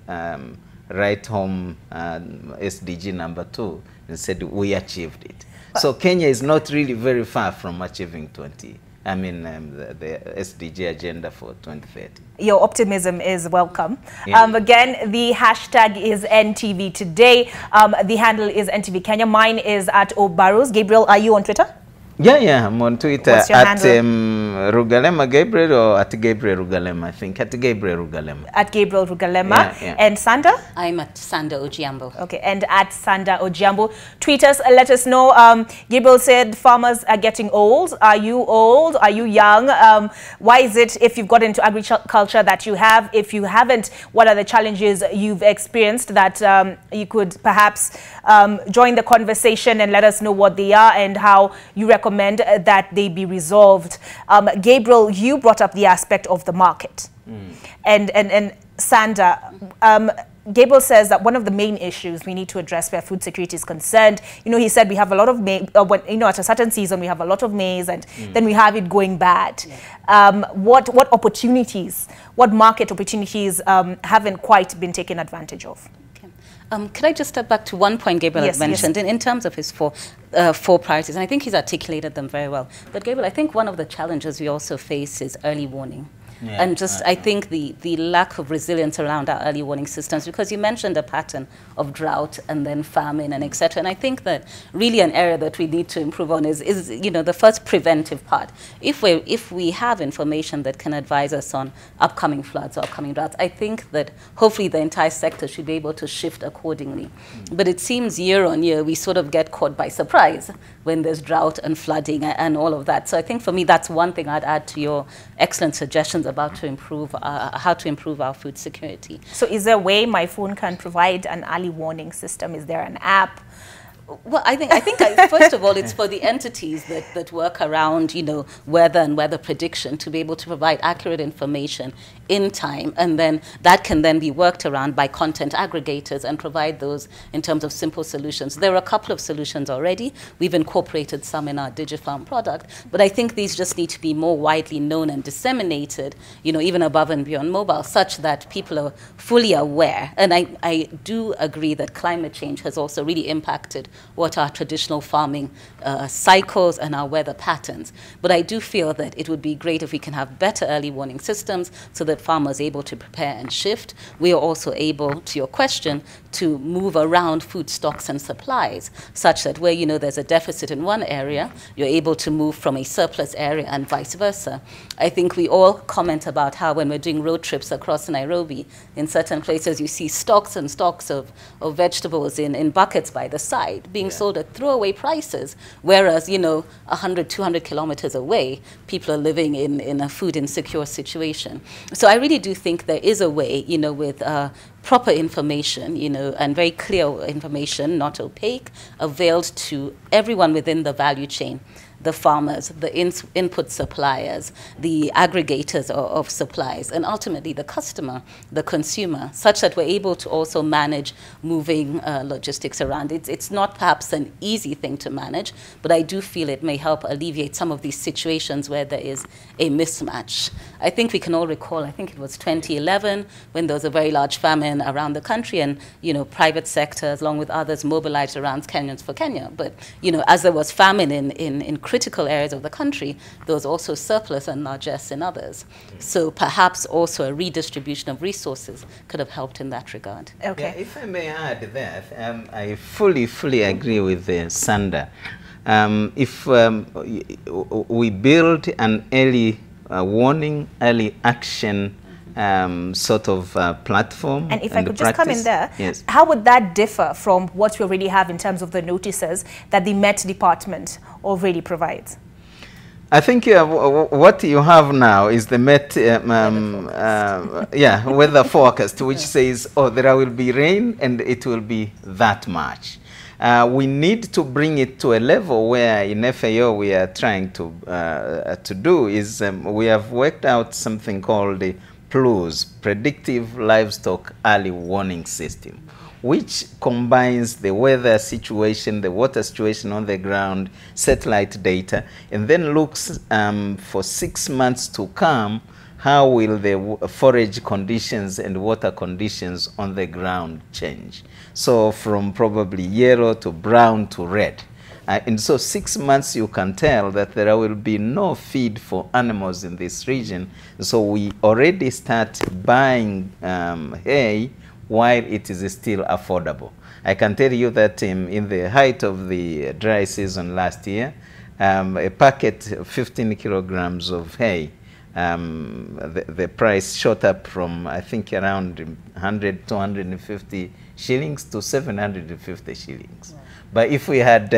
write home SDG number 2 and said we achieved it. So Kenya is not really very far from achieving the SDG agenda for 2030. Your optimism is welcome. Yeah. Again, the hashtag is NTV Today. The handle is NTV Kenya. Mine is at Olive Burrows. Gabriel, are you on Twitter? Yeah, I'm on Twitter. What's your at handle? Rugalema Gabriel, or at Gabriel Rugalema, I think. At Gabriel Rugalema. At Gabriel Rugalema. Yeah. And Sanda? I'm at Sanda Ojiambo. Okay, and at Sanda Ojiambo. Tweet us, let us know. Gabriel said farmers are getting old. Are you old? Are you young? Why is it, if you've got into agriculture, that you have? If you haven't, what are the challenges you've experienced that you could perhaps join the conversation and let us know what they are and how you recommend that they be resolved. Gabriel, you brought up the aspect of the market. And Sanda, Gabriel says that one of the main issues we need to address where food security is concerned, he said we have a lot of maize, at a certain season we have a lot of maize, and then we have it going bad. What opportunities, what market opportunities haven't quite been taken advantage of? Could I just step back to one point Gabriel had mentioned in terms of his four priorities, and I think he's articulated them very well. But Gabriel, I think one of the challenges we also face is early warning. Yeah, and just, I think the lack of resilience around our early warning systems, because you mentioned a pattern of drought and then famine and etc. And I think that really an area that we need to improve on is the first preventive part. If we have information that can advise us on upcoming floods or upcoming droughts, I think that hopefully the entire sector should be able to shift accordingly. But it seems year on year we sort of get caught by surprise when there's drought and flooding and all of that. So I think for me that's one thing I'd add to your excellent suggestions about how to improve our food security. So is there a way my phone can provide an early warning system? Is there an app? Well, I think first of all, it's for the entities that work around, weather and weather prediction to be able to provide accurate information in time, and then that can then be worked around by content aggregators and provide those in terms of simple solutions. There are a couple of solutions already. We've incorporated some in our DigiFarm product, but I think these just need to be more widely known and disseminated, even above and beyond mobile, such that people are fully aware. And I do agree that climate change has also really impacted what are traditional farming cycles and our weather patterns. But I do feel that it would be great if we can have better early warning systems so that farmers are able to prepare and shift. We are also able, to your question, to move around food stocks and supplies such that where there's a deficit in one area, you're able to move from a surplus area and vice versa. I think we all comment about how when we're doing road trips across Nairobi, in certain places you see stocks and stocks of vegetables in buckets by the side being sold at throwaway prices, whereas, 100, 200 kilometers away, people are living in a food insecure situation. So I really do think there is a way, with proper information, and very clear information, not opaque, availed to everyone within the value chain. The farmers, the input suppliers, the aggregators of supplies, and ultimately the customer, the consumer, such that we're able to also manage moving logistics around. It's not perhaps an easy thing to manage, but I do feel it may help alleviate some of these situations where there is a mismatch. I think we can all recall, I think it was 2011, when there was a very large famine around the country, and private sectors, along with others, mobilized around Kenyans for Kenya. But as there was famine in critical areas of the country, there was also surplus and largesse in others. So perhaps also a redistribution of resources could have helped in that regard. Okay. Yeah, if I may add that, I fully agree with Sanda. If we build an early warning, early action sort of platform. And if I could just come in there, yes. How would that differ from what we already have in terms of the notices that the Met Department already provides? I think what you have now is the Met weather forecast, which says, oh, there will be rain and it will be that much. We need to bring it to a level where in FAO we are trying to do is we have worked out something called the PLUS, Predictive Livestock Early Warning System, which combines the weather situation, the water situation on the ground, satellite data, and then looks for 6 months to come, how will the forage conditions and water conditions on the ground change. So from probably yellow to brown to red. And so 6 months you can tell that there will be no feed for animals in this region. So we already start buying hay while it is still affordable. I can tell you that in the height of the dry season last year, a packet, 15 kilograms of hay, the price shot up from, I think, around 100 to 150 shillings to 750 shillings. Wow. But if we had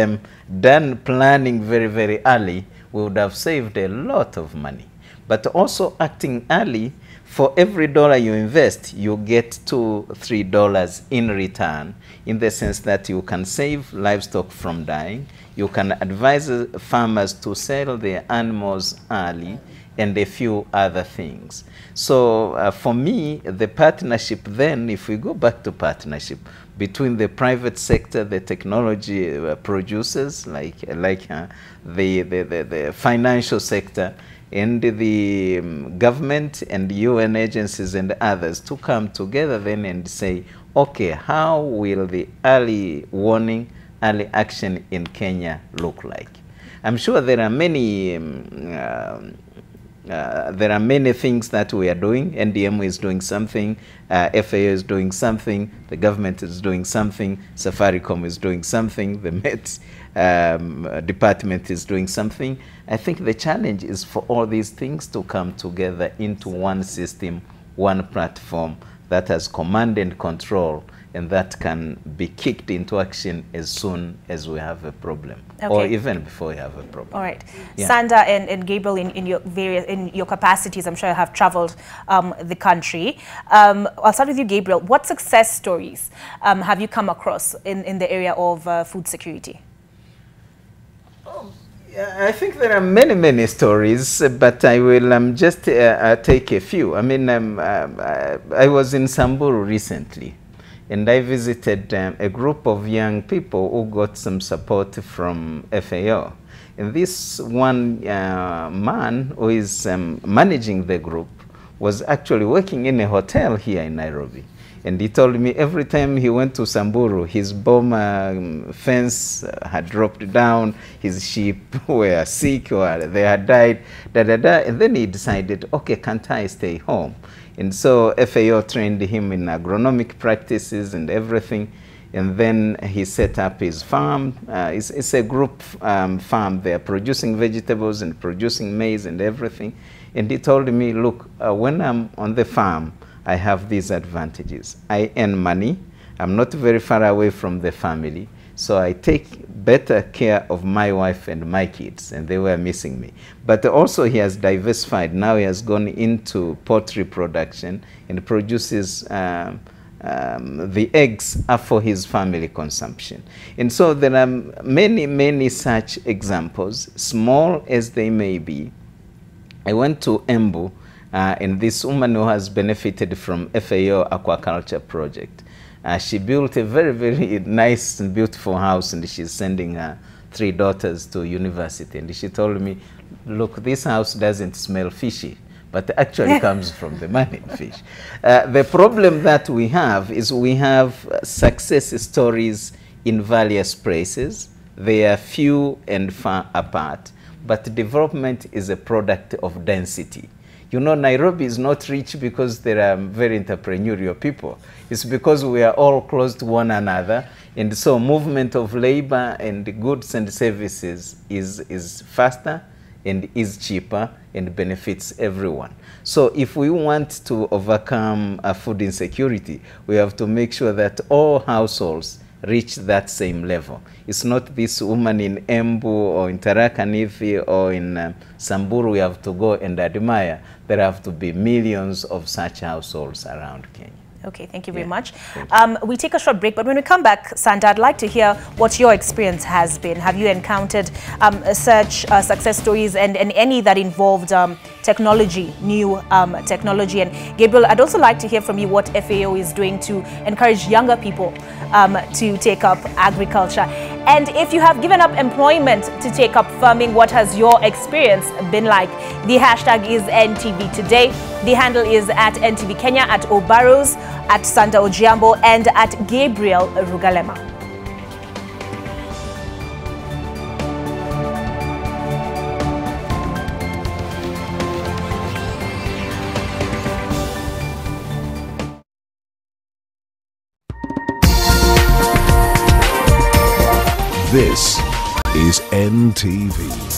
done planning very, very early, we would have saved a lot of money. But also acting early, for every dollar you invest, you get $2–3 in return, in the sense that you can save livestock from dying, you can advise farmers to sell their animals early, and a few other things. So for me, the partnership then, if we go back to partnership between the private sector, the technology producers, like the financial sector, and the government and UN agencies and others, to come together then and say, okay, how will the early warning, early action in Kenya look like? I'm sure there are many things that we are doing. NDM is doing something, FAO is doing something, the government is doing something, Safaricom is doing something, the Met Department is doing something. I think the challenge is for all these things to come together into one system, one platform that has command and control, and that can be kicked into action as soon as we have a problem, or even before we have a problem. All right, yeah. Sanda and Gabriel, in your capacities, I'm sure you have traveled the country. I'll start with you, Gabriel. What success stories have you come across in the area of food security? I think there are many stories, but I will just take a few. I mean, I was in Samburu recently, and I visited a group of young people who got some support from FAO. And this one man who is managing the group was actually working in a hotel here in Nairobi. And he told me every time he went to Samburu, his boma fence had dropped down, his sheep were sick or they had died, and then he decided, okay, can't I stay home? And so FAO trained him in agronomic practices and everything. And then he set up his farm. It's a group farm. They're producing vegetables and producing maize and everything. And he told me, look, when I'm on the farm, I have these advantages. I earn money. I'm not very far away from the family. So I take better care of my wife and my kids, and they were missing me. But also he has diversified. Now he has gone into poultry production and produces the eggs are for his family consumption. And so there are many, many such examples, small as they may be. I went to Embu, and this woman who has benefited from FAO Aquaculture Project. She built a very, very nice and beautiful house, and she's sending her 3 daughters to university. And she told me, look, this house doesn't smell fishy, but actually comes from the mining fish. The problem that we have is we have success stories in various places. They are few and far apart, but development is a product of density. You know, Nairobi is not rich because there are very entrepreneurial people. It's because we are all close to one another. And so movement of labor and goods and services is faster and is cheaper and benefits everyone. So if we want to overcome food insecurity, we have to make sure that all households reach that same level. It's not this woman in Embu or in Tharaka Nithi or in Samburu we have to go and admire. There have to be millions of such households around Kenya. Okay, thank you very much. We take a short break, but when we come back, Santa, I'd like to hear what your experience has been. Have you encountered such success stories and any that involved technology, new technology? And Gabriel, I'd also like to hear from you what FAO is doing to encourage younger people to take up agriculture. And if you have given up employment to take up farming, what has your experience been like? The hashtag is NTV Today. The handle is at NTV Kenya, at Olive Burrows, at Santa Ojiambo, and at Gabriel Rugalema. This is NTV.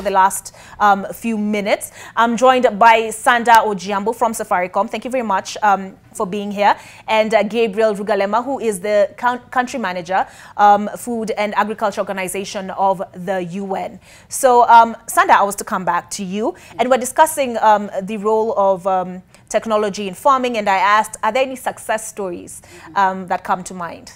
for the last few minutes. I'm joined by Sanda Ojiambo from Safaricom. Thank you very much for being here. And Gabriel Rugalema, who is the country manager, Food and Agriculture Organization of the UN. So, Sanda, I was to come back to you. And we're discussing the role of technology in farming. And I asked, are there any success stories that come to mind?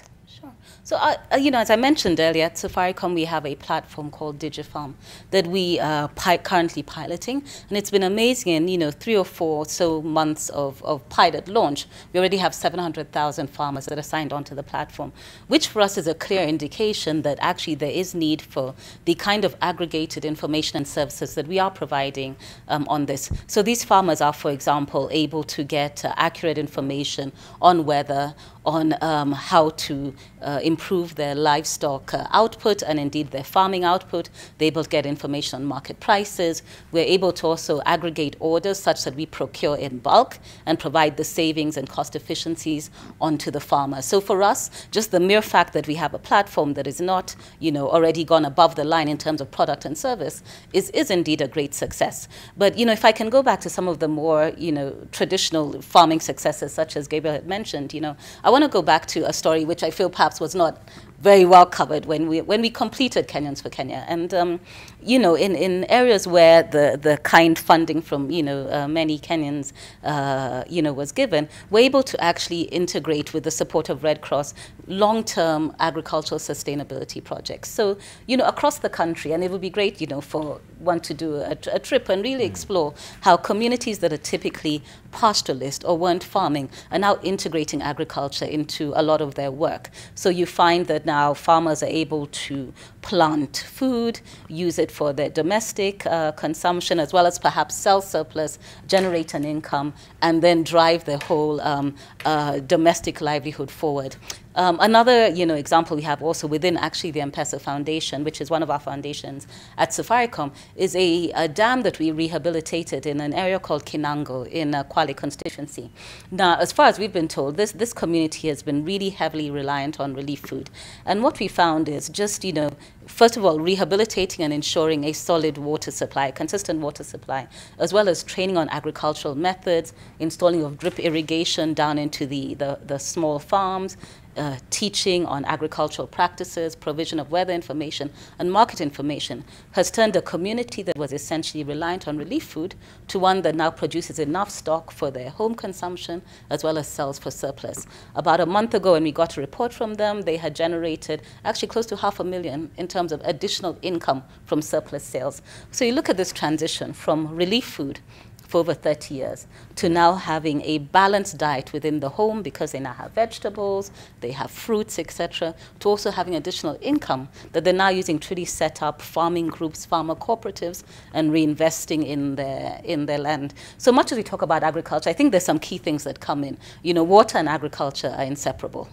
So, you know, as I mentioned earlier, at Safaricom, we have a platform called DigiFarm that we are currently piloting. And it's been amazing. In, you know, 3 or 4 so months of pilot launch, we already have 700,000 farmers that are signed onto the platform, which for us is a clear indication that actually there is need for the kind of aggregated information and services that we are providing on this. So these farmers are, for example, able to get accurate information on weather, on how to improve their livestock output and indeed their farming output. They're able to get information on market prices. We're able to also aggregate orders such that we procure in bulk and provide the savings and cost efficiencies onto the farmer. So for us, just the mere fact that we have a platform that is not, you know, already gone above the line in terms of product and service is indeed a great success. But, you know, if I can go back to some of the more, you know, traditional farming successes, such as Gabriel had mentioned, you know, I want to go back to a story which I feel perhaps was not very well covered when we completed Kenyans for Kenya. And, you know, in areas where the kind funding from, you know, many Kenyans, you know, was given, we're able to actually integrate with the support of Red Cross long-term agricultural sustainability projects. So, you know, across the country, and it would be great, you know, for one to do a trip and really explore how communities that are typically pastoralist or weren't farming are now integrating agriculture into a lot of their work. So you find that now farmers are able to plant food, use it for their domestic consumption, as well as perhaps sell surplus, generate an income, and then drive their whole domestic livelihood forward. Another, you know, example we have also within actually the M-Pesa Foundation, which is one of our foundations at Safaricom, is a dam that we rehabilitated in an area called Kinango in Kwale constituency. Now, as far as we've been told, this community has been really heavily reliant on relief food. And what we found is just, you know, first of all, rehabilitating and ensuring a solid water supply, consistent water supply, as well as training on agricultural methods, installing of drip irrigation down into the small farms, teaching on agricultural practices, provision of weather information and market information has turned a community that was essentially reliant on relief food to one that now produces enough stock for their home consumption as well as sells for surplus. About a month ago when we got a report from them, they had generated actually close to $500,000 in terms of additional income from surplus sales. So you look at this transition from relief food for over 30 years to now having a balanced diet within the home because they now have vegetables, they have fruits, etc., to also having additional income that they're now using to really set up farming groups, farmer cooperatives, and reinvesting in their land. So much as we talk about agriculture, I think there's some key things that come in. You know, water and agriculture are inseparable.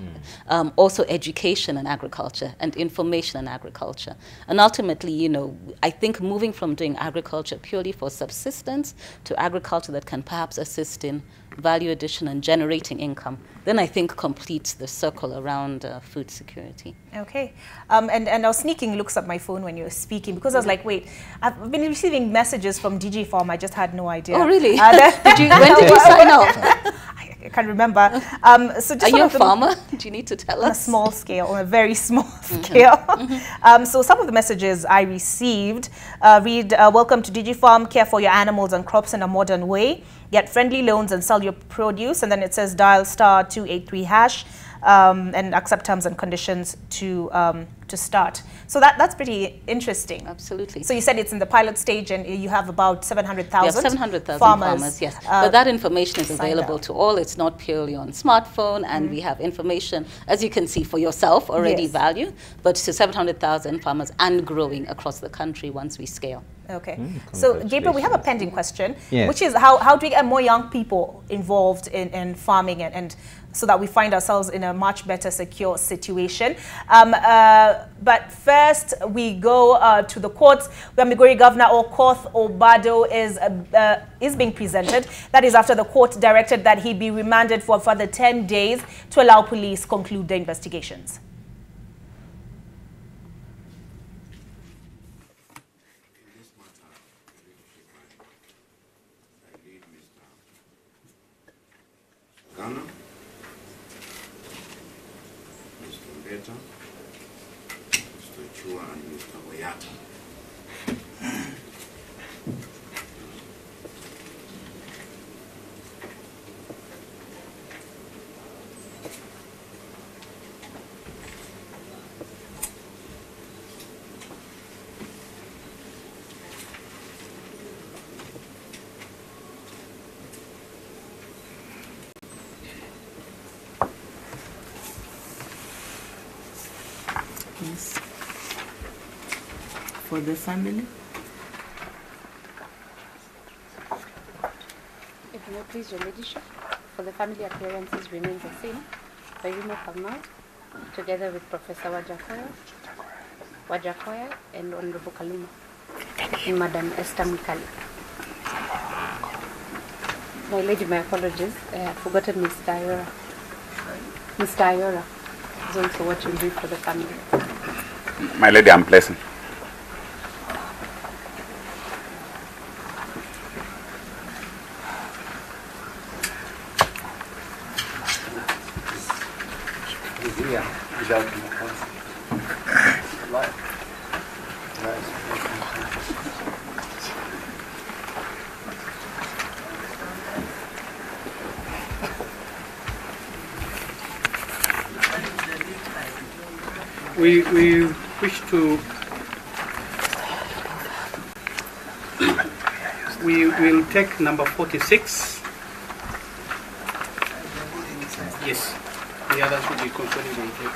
Also education and agriculture and information and agriculture. And ultimately, you know, I think moving from doing agriculture purely for subsistence to agriculture that can perhaps assist in value addition and generating income, then I think completes the circle around food security. Okay. And I was sneaking looks at my phone when you were speaking because I was like, wait, I've been receiving messages from DigiFarm. I just had no idea. Oh, really? When did you sign up? I can't remember. So just are you a farmer? Do you need to tell us? On a small scale, on a very small scale. So some of the messages I received read, welcome to DigiFarm, care for your animals and crops in a modern way, get friendly loans and sell your produce. And then it says dial *283# and accept terms and conditions to start. So that's pretty interesting. Absolutely. So you said it's in the pilot stage and you have about 700,000 farmers, yes. But that information is available to all. It's not purely on smartphone, and we have information, as you can see, for yourself already value, but to 700,000 farmers and growing across the country once we scale. Okay. So, Gabriel, we have a pending question, which is how do we get more young people involved in farming and so that we find ourselves in a much better secure situation. But first, we go to the courts where Migori Governor Okoth Obado is being presented. That is after the court directed that he be remanded for further 10 days to allow police conclude the investigations. Yes. For the family. If you may please, Your Ladyship, for the family appearances remains the same. Wairimo Kamau, together with Professor Wajakoya and Honorable Kaluma, and Madam Esther Mikali. My lady, my apologies. I have forgotten Mr. Ayora. Mr. Ayora is also watching brief for the family. My lady, I'm pleasant. We wish to. We will take number 46. Yes, the others will be consolidated.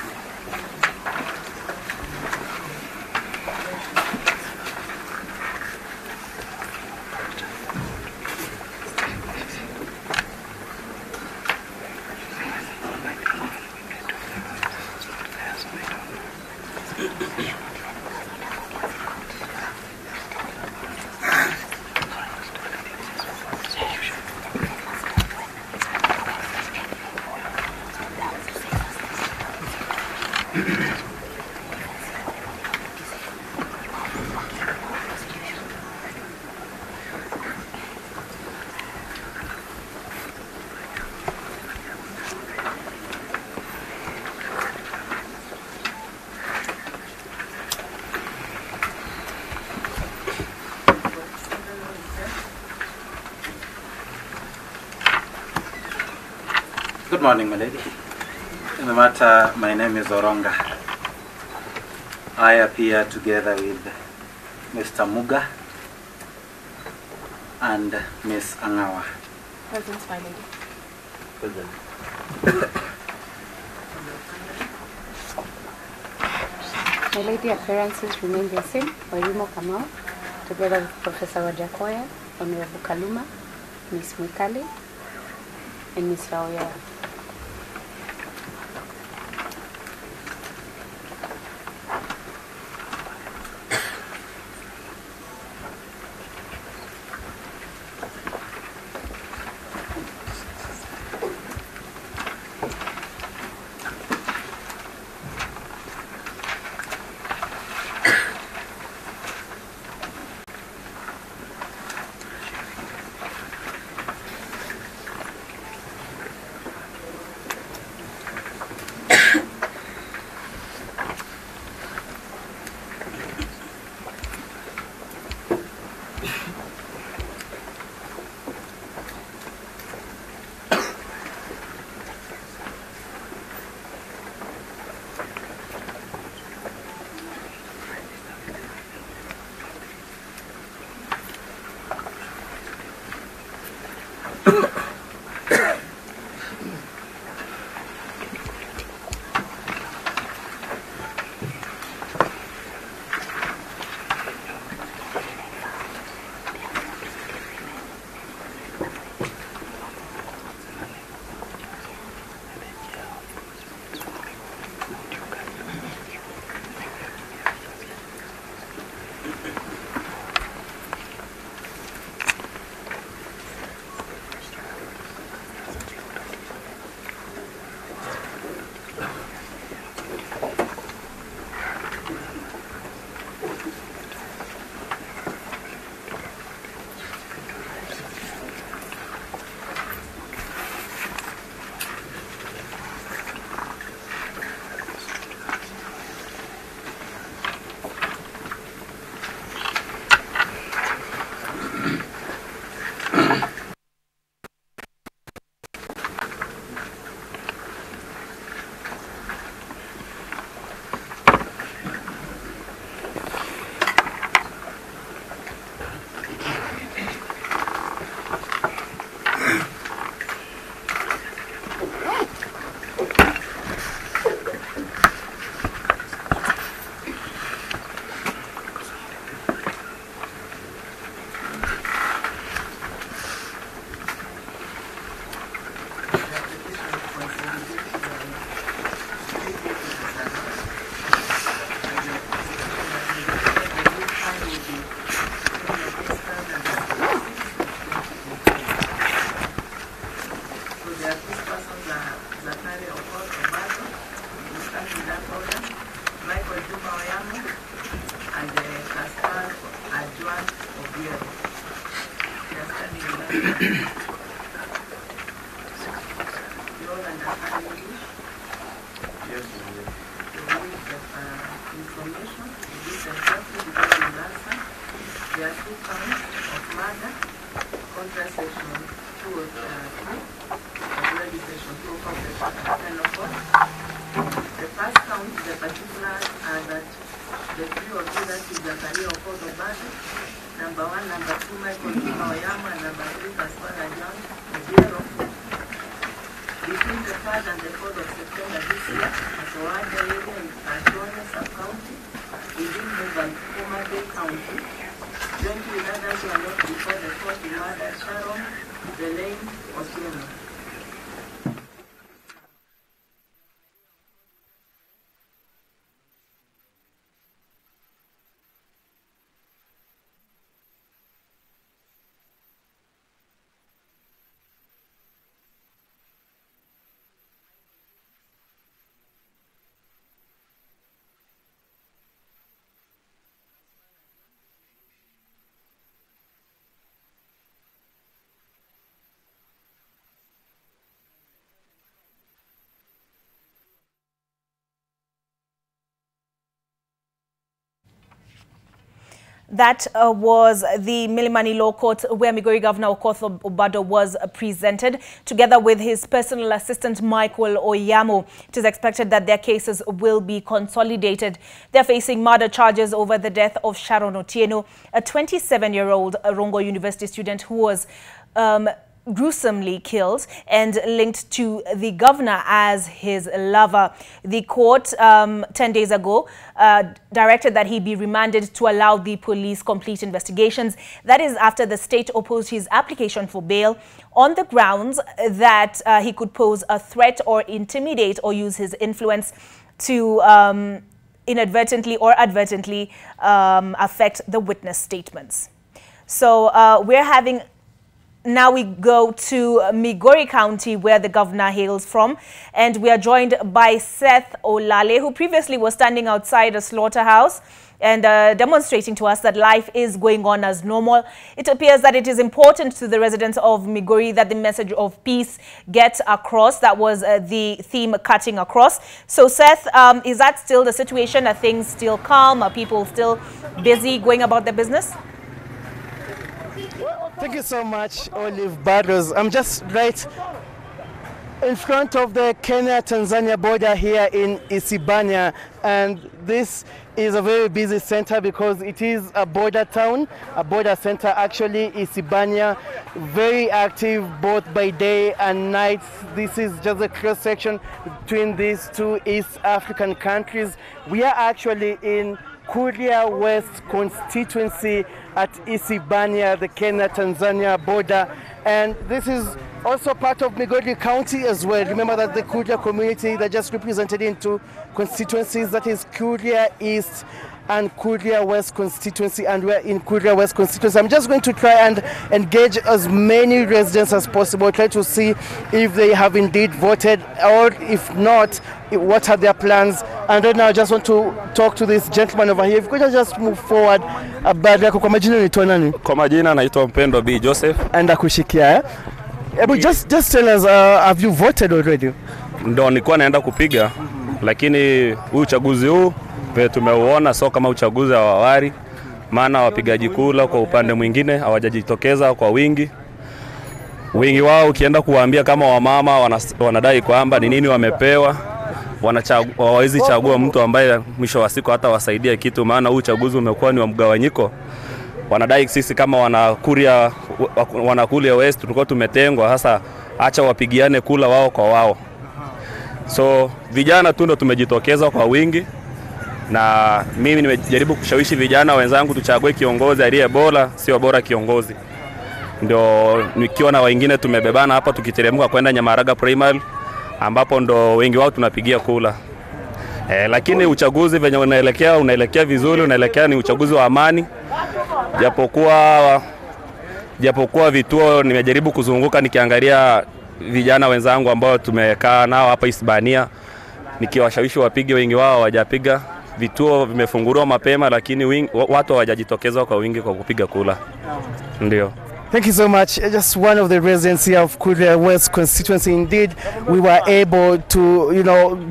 Good morning, my lady. In the matter, my name is Oronga. I appear together with Mr. Muga and Miss Angawa. Present, my lady. Present. My lady, appearances remain the same. Wairimo Kamau, together with Professor Wajakoya, Honorable Kaluma, Miss Mikali, and Miss Raoya. There are 2 counts of murder, contra section 203, already section 2 of the penal code. The first count, the particulars are that the 3 of you that is Zakaria of Port of Bada, number 1, number 2, Michael Lima Oyama, and number 3, Pasquale Young, 0. Between the 3rd and the 4th of September this year, at the Wada area in Antonia sub-county, within Mubay County, 20 others were not before the court in murder Sharon, the lane, Otieno. That was the Milimani Law Court where Migori Governor Okoth Obado was presented together with his personal assistant Michael Oyamo. It is expected that their cases will be consolidated. They're facing murder charges over the death of Sharon Otieno, a 27-year-old Rongo University student who was gruesomely killed and linked to the governor as his lover. The court 10 days ago directed that he be remanded to allow the police complete investigations. That is after the state opposed his application for bail on the grounds that he could pose a threat or intimidate or use his influence to inadvertently or advertently affect the witness statements. So we're having... Now we go to Migori County, where the governor hails from, and we are joined by Seth Olale, who previously was standing outside a slaughterhouse and demonstrating to us that life is going on as normal. It appears that it is important to the residents of Migori that the message of peace gets across. That was the theme, cutting across. So Seth, is that still the situation? Are things still calm? Are people still busy going about their business? Thank you so much, Olive Burrows. I'm just right in front of the Kenya-Tanzania border here in Isibania, and this is a very busy center because it is a border town, a border center actually. Isibania, very active both by day and night. This is just a cross section between these two East African countries. We are actually in Kuria West constituency at Isibania, the Kenya-Tanzania border, and this is also part of Migori County as well. Remember that the Kuria community, they're just represented in 2 constituencies, that is Kuria East and Kuria West constituency, and we're in Kuria West constituency. I'm just going to try and engage as many residents as possible, try to see if they have indeed voted, or if not, what are their plans. And right now I just want to talk to this gentleman over here. If you could just move forward. Baada yako kwa majina unaitwa nani? Kwa majina naitwa Mpendo B Joseph. Anda kushikia just tell us, have you voted already? Ndo nilikuwa naenda kupiga, lakini huu uchaguzi huu tumeuona sio kama uchaguzi wa awali, maana wapigaji kula kwa upande mwingine hawajajitokeza kwa wingi. Wingi wao ukienda kuwaambia kama wamama wanadai kwamba ni nini wamepewa, hawawezi chagua mtu ambaye mwisho wa siku hata wasaidia kitu, maana huu uchaguzi umekuwa ni wa mgawanyiko. Wanadai sisi kama wanakulia West tulikuwa tumetengwa, hasa acha wapigiane kula wao kwa wao. So vijana tu ndo tumejitokeza kwa wingi, na mimi nimejaribu kushawishi vijana wenzangu tuchague kiongozi aliye bora, sio bora kiongozi. Ndio nikiwa na wengine tumebebana hapa tukiteremka kwenda Nyamaraga Primary, ambapo ndo wengi wao tunapigia kula. Lakini uchaguzi venye unaelekea vizuri, unaelekea ni uchaguzi wa amani. Japokuwa vituo nimejaribu kuzunguka nikiangalia vijana wenzangu ambao tumekaa nao hapa Isibania, nikiwashawishi wapige, wengi wao hawajapiga. Vituo vimefunguliwa mapema, lakini watu hawajajitokeza kwa wingi kwa kupiga kula. Ndio. Thank you so much. Just one of the residents here of Kuria West constituency. Indeed, we were able to,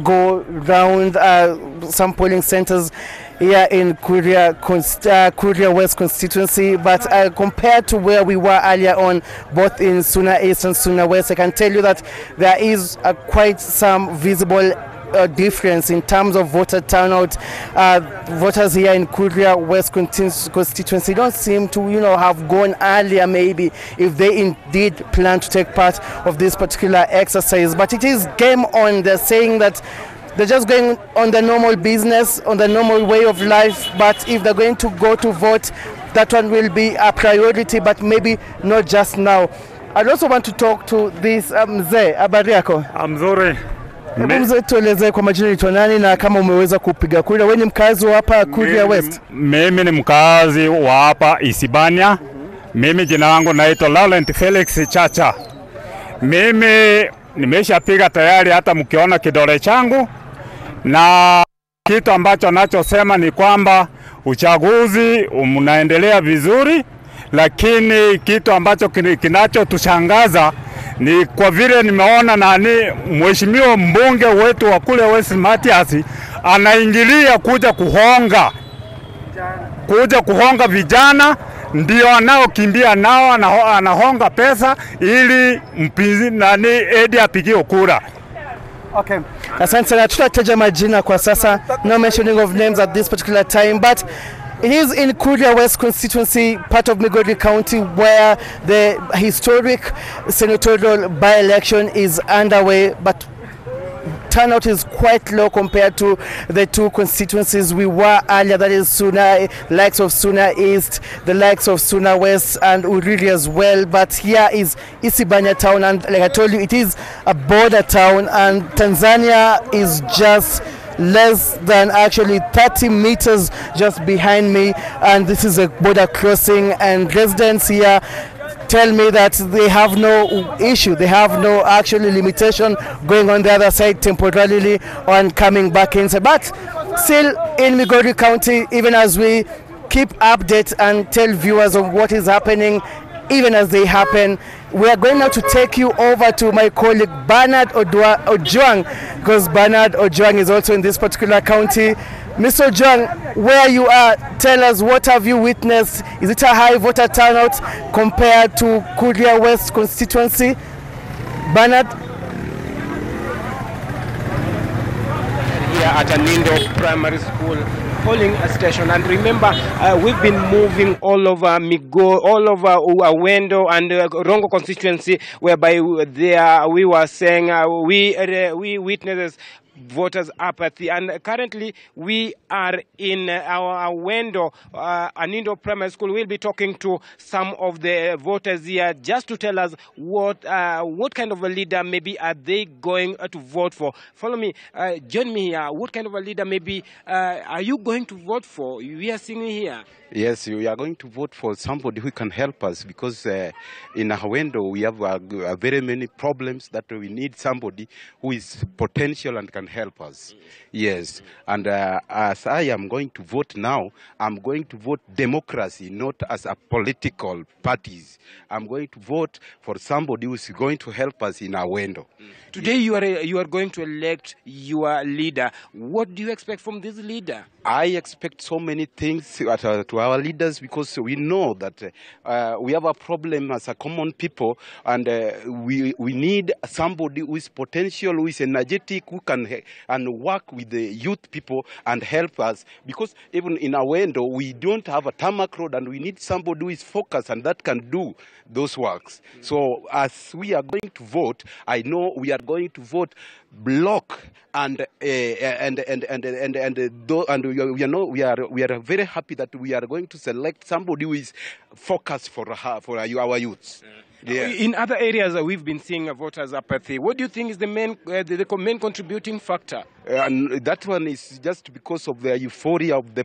go round some polling centers here in Kuria West constituency. But compared to where we were earlier on, both in Suna East and Suna West, I can tell you that there is quite some visible difference in terms of voter turnout. Voters here in Kuria West constituency don't seem to, have gone earlier maybe if they indeed plan to take part of this particular exercise. But it is game on. They're saying that they're just going on the normal business, on the normal way of life. But if they're going to go to vote, that one will be a priority, but maybe not just now. I'd also want to talk to this mzee. Habari yako? Mzuri. Hebu mzee tueleze kwa majina ni nani na kama umeweza kupiga kura. Wewe ni mkazi wa hapa Kuria West? Mimi ni mkazi wa hapa Isibania. Mimi jina langu naitwa Laurent Felix Chacha. Mimi nimeshapiga tayari, hata mkiona kidole changu, na kitu ambacho nachosema ni kwamba uchaguzi unaendelea vizuri, lakini kitu ambacho kinachotushangaza ni kwa vile nimeona mheshimiwa mbunge wetu wa kule West Matias anaingilia kuja kuhonga vijana, ndio anaokimbia nao, anahonga pesa ili mpinzi Edi apigie kura. Okay. Asante sana. Tutataja majina kwa sasa. No mentioning of names at this particular time, but it is in Kuria West constituency, part of Migori County, where the historic senatorial by-election is underway, but turnout is quite low compared to the two constituencies we were earlier, that is likes of Suna East, the likes of Suna West and Uriri as well. But here is Isibania town, and like I told you, it is a border town, and Tanzania is just less than actually 30 meters just behind me, and this is a border crossing, and residents here tell me that they have no issue, they have no actually limitation going on the other side temporarily on coming back inside. But still in Migori County, even as we keep updates and tell viewers of what is happening even as they happen, we are going now to take you over to my colleague Bernard Ojwang, because Bernard Ojwang is also in this particular county. Mr. Ojwang, where you are, tell us, what have you witnessed? Is it a high voter turnout compared to Kuria West constituency? Bernard? Here at Anindo Primary School polling station, and remember, we've been moving all over all over Awendo and Rongo constituency, whereby we were saying we witnesses voters apathy, and currently we are in our Awendo Anindo Primary School. We'll be talking to some of the voters here just to tell us what kind of a leader maybe are they going to vote for. Follow me, join me here. What kind of a leader maybe are you going to vote for? We are seeing here. Yes, we are going to vote for somebody who can help us, because in Awendo we have very many problems that we need somebody who is potential and can help us. Yes, and as I am going to vote now, I'm going to vote democracy, not as a political parties. I'm going to vote for somebody who is going to help us in Awendo. Today you are going to elect your leader. What do you expect from this leader? I expect so many things to our leaders, because we know that we have a problem as a common people, and we need somebody who is potential, who is energetic, who can and work with the youth people and help us. Because even in Awendo, we don't have a tarmac road, and we need somebody who is focused and that can do those works. So as we are going to vote, I know we are going to vote block, and we are very happy that we are going to select somebody who is focused for our youths. Yeah. In other areas, we've been seeing voters' apathy. What do you think is the main contributing factor? And that one is just because of the euphoria of the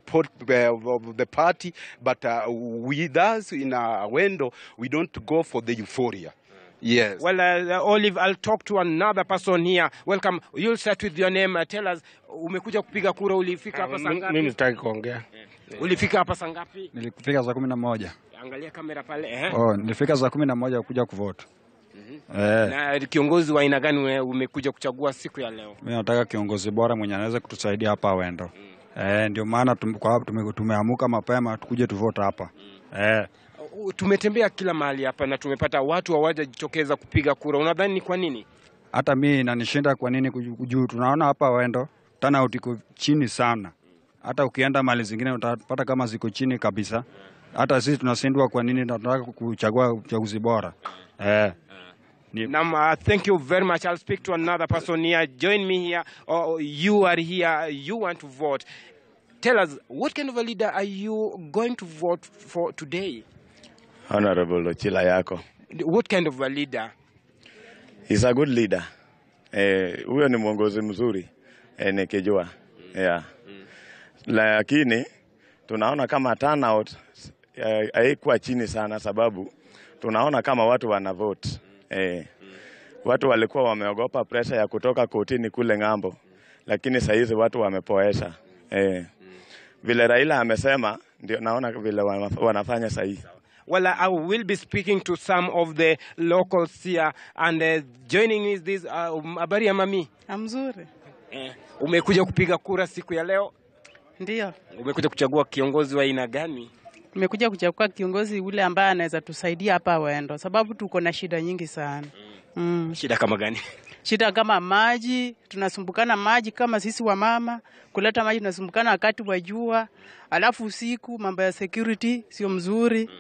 party. But with us in Awendo, we don't go for the euphoria. Yes. Well, Olive, I'll talk to another person here. Welcome. You'll start with your name. Tell us, umekuja kupiga kura, ulifika hapa saa ngapi? Mimi sitaki kuongea. Ulifika hapa saa ngapi? Nilifika saa 11. Angalia kamera pale. Nilifika saa 11 kuja kuvote. Na kiongozi wa aina gani umekuja kuchagua siku ya leo? Mimi nataka kiongozi bora mwenye anaweza kutusaidia hapa Wendo. Ndio maana tumeamuka mapema tukuje tuvote hapa. Tumetembea kila mahali hapa na tumepata watu hawajajitokeza kupiga kura. Unadhani ni kwa nini? Hata mimi inanishinda kwa nini kujuu. Tunaona hapa Wendo turnout iko chini sana. Hata ukienda mali zingine utapata kama ziko chini kabisa. Hata sisi tunashindwa kwa nini tunataka kuchagua uchaguzi bora. Thank you very much. I'll speak to another person here. Join me here. You are here. You want to vote. Tell us, what kind of a leader are you going to vote for today? Honorable Ochila Yako. What kind of a leader? He's a good leader. Huyo ni mwongozi mzuri. Nikijua. Yeah. Lakini tunaona kama turnout haikuwa chini sana sababu tunaona kama watu wana vote. Watu walikuwa wameogopa pressure ya kutoka kotini kule ngambo. Lakini sasa hizi watu wamepoesha. Vile Raila amesema ndio naona vile wanafanya sahihi. Well, I will be speaking to some of the locals here and joining is this habari ya mami. Mzuri. Umekuja kupiga kura siku ya leo? Ndio. Umekuja kuchagua kiongozi wa aina gani? Nimekuja kuchagua kiongozi ule ambaye anaweza tusaidia hapa Wendo sababu tuko na shida nyingi sana. Shida kama gani? Shida kama maji, tunasumbukana maji kama sisi wa mama, kuleta maji tunasumbukana wakati wa jua, alafu usiku mambo ya security sio mzuri.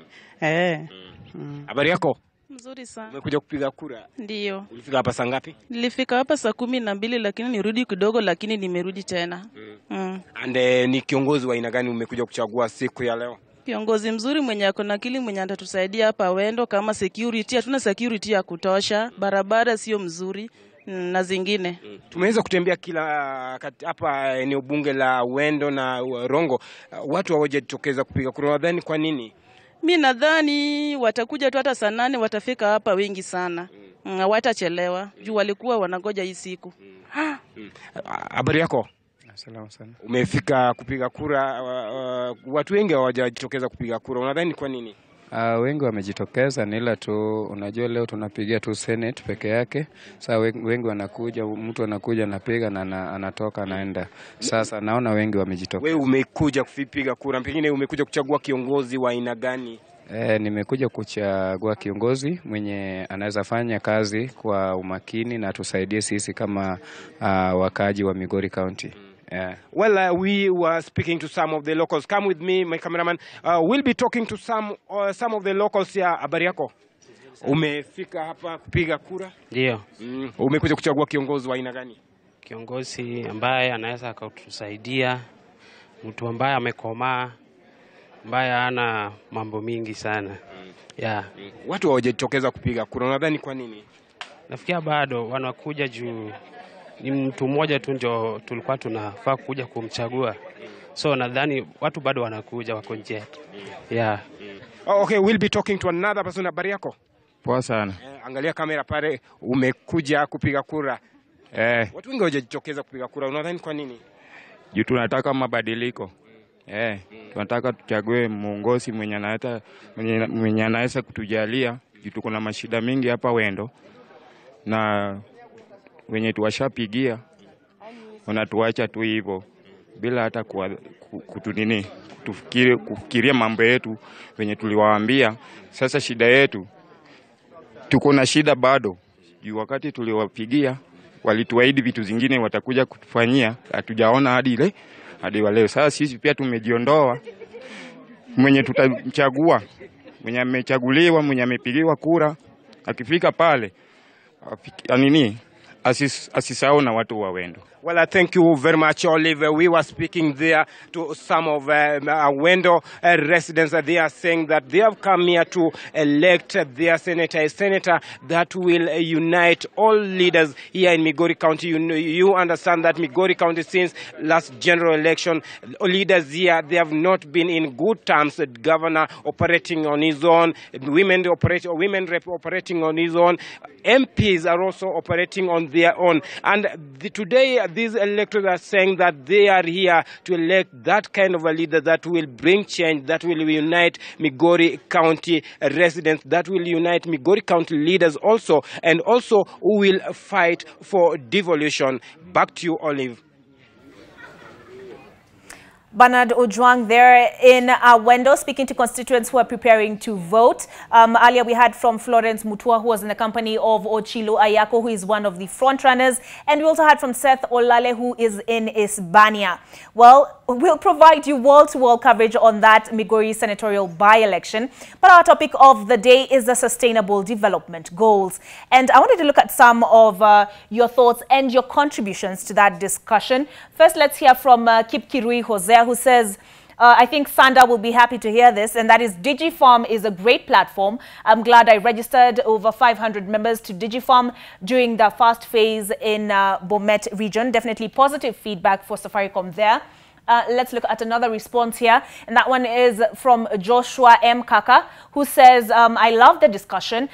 Habari yako? Mzuri sana. Umekuja kupiga kura? Ndio. Ulifika hapa saa ngapi? Nilifika hapa saa 12 lakini nirudi kidogo lakini nimerudi tena. And ni kiongozi wa aina gani umekuja kuchagua siku ya leo? Kiongozi mzuri mwenye ako na akili mwenye atatusaidia hapa Wendo kama security. Hatuna security ya kutosha, barabara sio mzuri na zingine. Tumeweza kutembea kila hapa eneo bunge la Wendo na Rongo. Watu hawajatokeza kupiga kura. Nadhani kwa nini? Mimi nadhani watakuja tu hata saa 8 watafika hapa wengi sana. Hawatachelewa juu walikuwa wanangoja hii siku. Habari yako? Salama sana. Umefika kupiga kura, watu wengi hawajajitokeza kupiga kura. Unadhani kwa nini? Wengi wamejitokeza ni ila tu unajua leo tunapigia tu Senate peke yake. Sasa wengi wanakuja, mtu anakuja anapiga na anatoka anaenda. Sasa naona wengi wamejitokeza. Wewe umekuja kupiga kura, pengine umekuja kuchagua kiongozi wa aina gani? Nimekuja kuchagua kiongozi mwenye anaweza fanya kazi kwa umakini na tusaidie sisi kama wakaaji wa Migori County. Well, we were speaking to some of the locals. Come with me, my cameraman. We'll be talking to some of the locals here. Habari yako? Umefika hapa kupiga kura? Ndio. Umekuja kuchagua kiongozi wa aina gani? Kiongozi ambaye anaweza akatusaidia, mtu ambaye amekomaa, ambaye hana mambo mingi sana. Watu hawajatokeza kupiga kura. Unadhani kwa nini? Nafikia bado wanakuja juu ni mtu mmoja tu ndio tulikuwa tunafaa kuja kumchagua. So nadhani watu bado wanakuja wako nje. Okay, we'll be talking to another person. Habari yako? Poa sana. Angalia kamera pale, umekuja kupiga kura. Watu wengi hawajajitokeza kupiga kura. Unadhani kwa nini? Juu tunataka mabadiliko. Tunataka tuchague muongozi mwenye anaweza kutujalia. Juu tuko na mashida mingi hapa Wendo. Na wenye tuwashapigia wanatuacha tu hivyo bila hata kufikiria mambo yetu wenye tuliwaambia. Sasa shida yetu, tuko na shida bado juu wakati tuliwapigia walituahidi vitu zingine watakuja kutufanyia, hatujaona hadi leo. Sasa sisi pia tumejiondoa. Mwenye tutamchagua, mwenye amechaguliwa, mwenye amepigiwa kura, akifika pale asisahau na watu wa Wendo. Well, I thank you very much, Olive. We were speaking there to some of Wendo residents. They are saying that they have come here to elect their senator, a senator that will unite all leaders here in Migori County. You understand that Migori County, since last general election, leaders here, they have not been in good terms. The governor operating on his own, women rep operating on his own. MPs are also operating on their own. And today, these electors are saying that they are here to elect that kind of a leader that will bring change, that will unite Migori County residents, that will unite Migori County leaders also, and also who will fight for devolution. Back to you, Olive. Bernard Ojwang there in Wendo, speaking to constituents who are preparing to vote. Earlier we heard from Florence Mutua, who was in the company of Ochilo Ayako, who is one of the frontrunners. And we also heard from Seth Olale, who is in Isbania. Well, we'll provide you wall-to-wall coverage on that Migori senatorial by-election. But our topic of the day is the Sustainable Development Goals. And I wanted to look at some of your thoughts and your contributions to that discussion. First, let's hear from Kipkirui Jose, who says, I think Sanda will be happy to hear this, and that is DigiFarm is a great platform. I'm glad I registered over 500 members to DigiFarm during the first phase in Bomet region. Definitely positive feedback for Safaricom there. Let's look at another response here, and that one is from Joshua M. Kaka, who says, I love the discussion.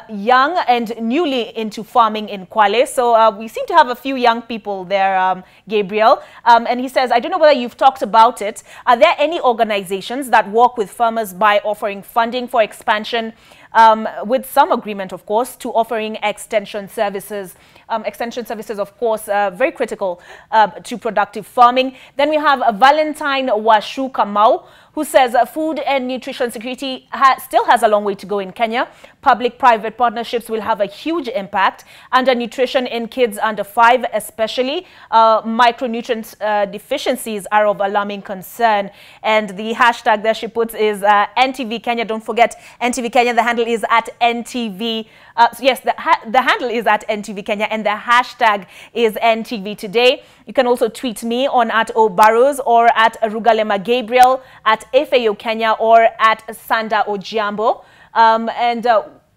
Young and newly into farming in Kwale. So we seem to have a few young people there, Gabriel. And he says, I don't know whether you've talked about it. Are there any organizations that work with farmers by offering funding for expansion, with some agreement, of course, to offering extension services? Extension services, of course, very critical to productive farming. Then we have Valentine Washu Kamau, who says food and nutrition security still has a long way to go in Kenya. Public-private partnerships will have a huge impact. Undernutrition in kids under 5 especially. Micronutrient deficiencies are of alarming concern. And the hashtag there she puts is NTV Kenya. Don't forget NTV Kenya. The handle is at NTV. Yes, the handle is at NTV Kenya and the hashtag is NTV Today. You can also tweet me on at @Burrows or at Rugalema Gabriel, at FAO Kenya or at Sanda Ojiambo. And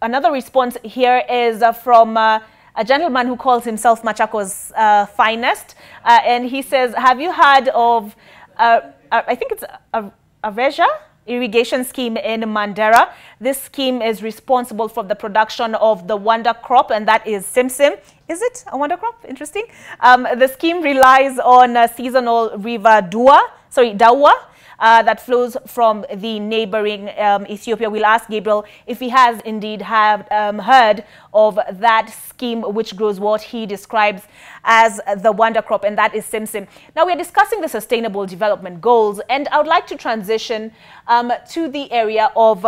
another response here is from a gentleman who calls himself Machako's finest. And he says, have you heard of, I think it's a Reja irrigation scheme in Mandera? This scheme is responsible for the production of the wonder crop, and that is Simsim. Is it a wonder crop? Interesting. The scheme relies on seasonal river Dawa, that flows from the neighboring Ethiopia. We'll ask Gabriel if he has indeed heard of that scheme, which grows what he describes as the wonder crop, and that is Simsim. Now, we're discussing the Sustainable Development Goals, and I would like to transition to the area of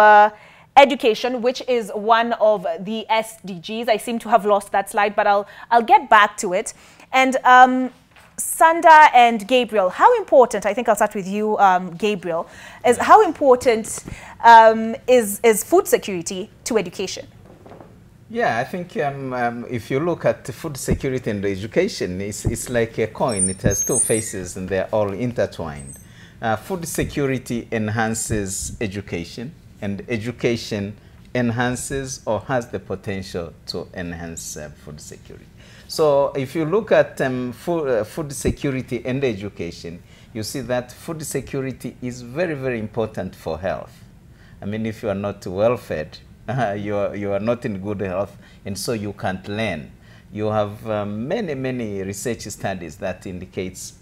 education, which is one of the SDGs. I seem to have lost that slide, but I'll get back to it. And Sanda and Gabriel, how important, I think I'll start with you, Gabriel, is how important is food security to education? Yeah, I think if you look at food security and education, it's like a coin. It has two faces and they're all intertwined. Food security enhances education, and education enhances or has the potential to enhance food security. So if you look at food security and education, you see that food security is very, very important for health. I mean, if you are not well fed, you are not in good health, and so you can't learn. You have many research studies that indicates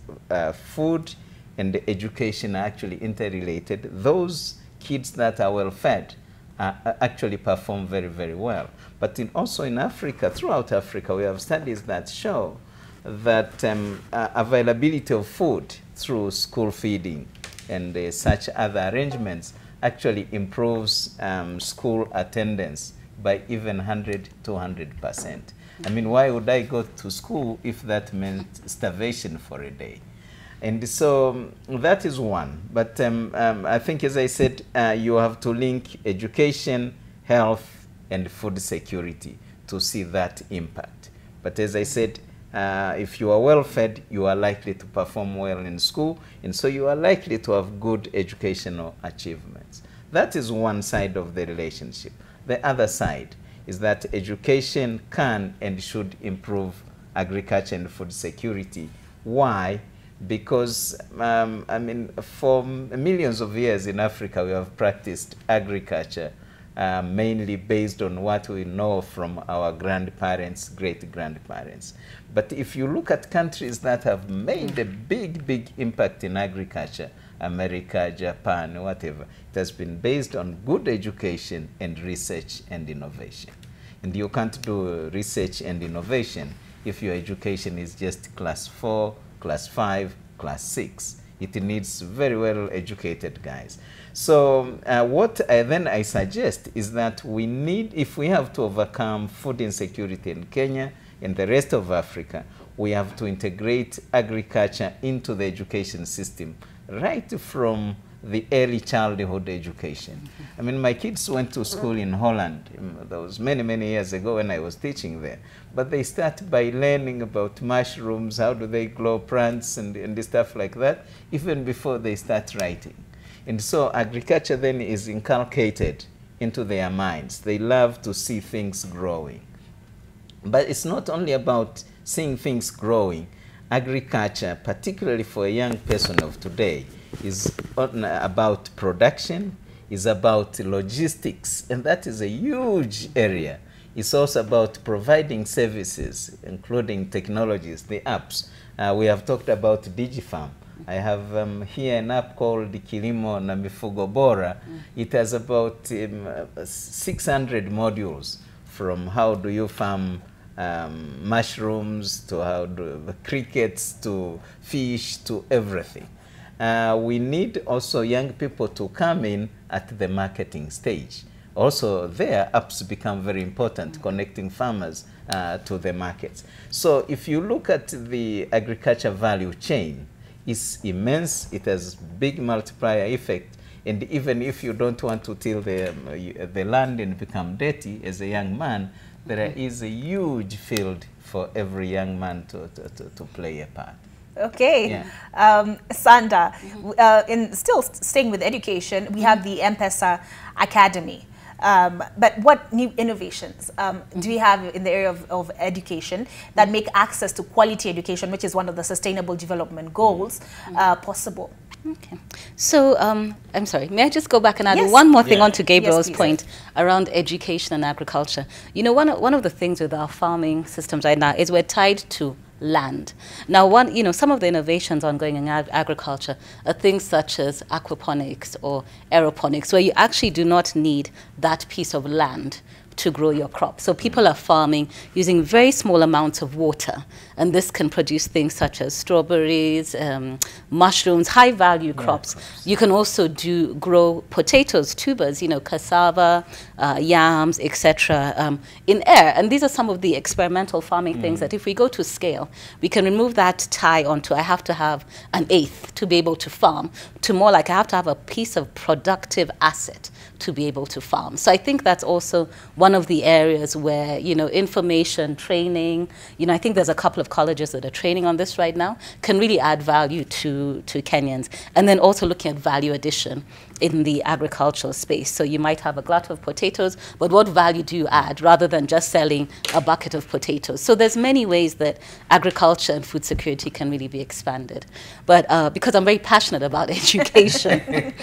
food and education are actually interrelated. Those kids that are well fed actually perform very, very well. But also in Africa, throughout Africa, we have studies that show that availability of food through school feeding and such other arrangements actually improves school attendance by even 100–200%. I mean, why would I go to school if that meant starvation for a day? And so that is one. But I think, as I said, you have to link education, health, and food security to see that impact. But as I said, if you are well fed, you are likely to perform well in school, and so you are likely to have good educational achievements. That is one side of the relationship. The other side is that education can and should improve agriculture and food security. Why? Because, I mean, for millions of years in Africa, we have practiced agriculture mainly based on what we know from our grandparents, great-grandparents. But if you look at countries that have made a big impact in agriculture, America, Japan, whatever, it has been based on good education and research and innovation. And you can't do research and innovation if your education is just class 4, class 5, class 6. It needs very well educated guys. So what I suggest is that we need, if we have to overcome food insecurity in Kenya and the rest of Africa, we have to integrate agriculture into the education system right from the early childhood education. I mean, my kids went to school in Holland. That was many years ago when I was teaching there. But they start by learning about mushrooms, how do they grow plants and stuff like that, even before they start writing. And so agriculture then is inculcated into their minds. They love to see things growing. But it's not only about seeing things growing. Agriculture, particularly for a young person of today, is about production, is about logistics, and that is a huge area. It's also about providing services, including technologies, the apps. We have talked about DigiFarm. I have here an app called Kilimo na Mifugo Bora. It has about 600 modules, from how do you farm mushrooms, to how do the crickets, to fish, to everything. We need also young people to come in at the marketing stage. Also, their apps become very important, connecting farmers to the markets. So if you look at the agriculture value chain, it's immense. It has big multiplier effect. And even if you don't want to till the land and become dirty as a young man, there is a huge field for every young man to play a part. Okay. Yeah. Sanda, still staying with education, we have the M-Pesa Academy. But what new innovations do we have in the area of education that make access to quality education, which is one of the Sustainable Development Goals, possible? Okay. So, I'm sorry, may I just go back and add one more thing onto Gabriel's point around education and agriculture? You know, one of the things with our farming systems right now is we're tied to land. Now, some of the innovations ongoing in agriculture are things such as aquaponics or aeroponics, where you actually do not need that piece of land to grow your crop. So people are farming using very small amounts of water, and this can produce things such as strawberries, mushrooms, high-value crops. You can also grow potatoes, tubers, cassava, yams, etc., in air. And these are some of the experimental farming things that if we go to scale, we can remove that tie onto I have to have an eighth to be able to farm, to more like I have to have a piece of productive asset to be able to farm. So I think that's also one of the areas where, information, training, I think there's a couple of colleges that are training on this right now, can really add value to Kenyans. And then also looking at value addition in the agricultural space. So you might have a glut of potatoes, but what value do you add rather than just selling a bucket of potatoes? So there's many ways that agriculture and food security can really be expanded. But because I'm very passionate about education,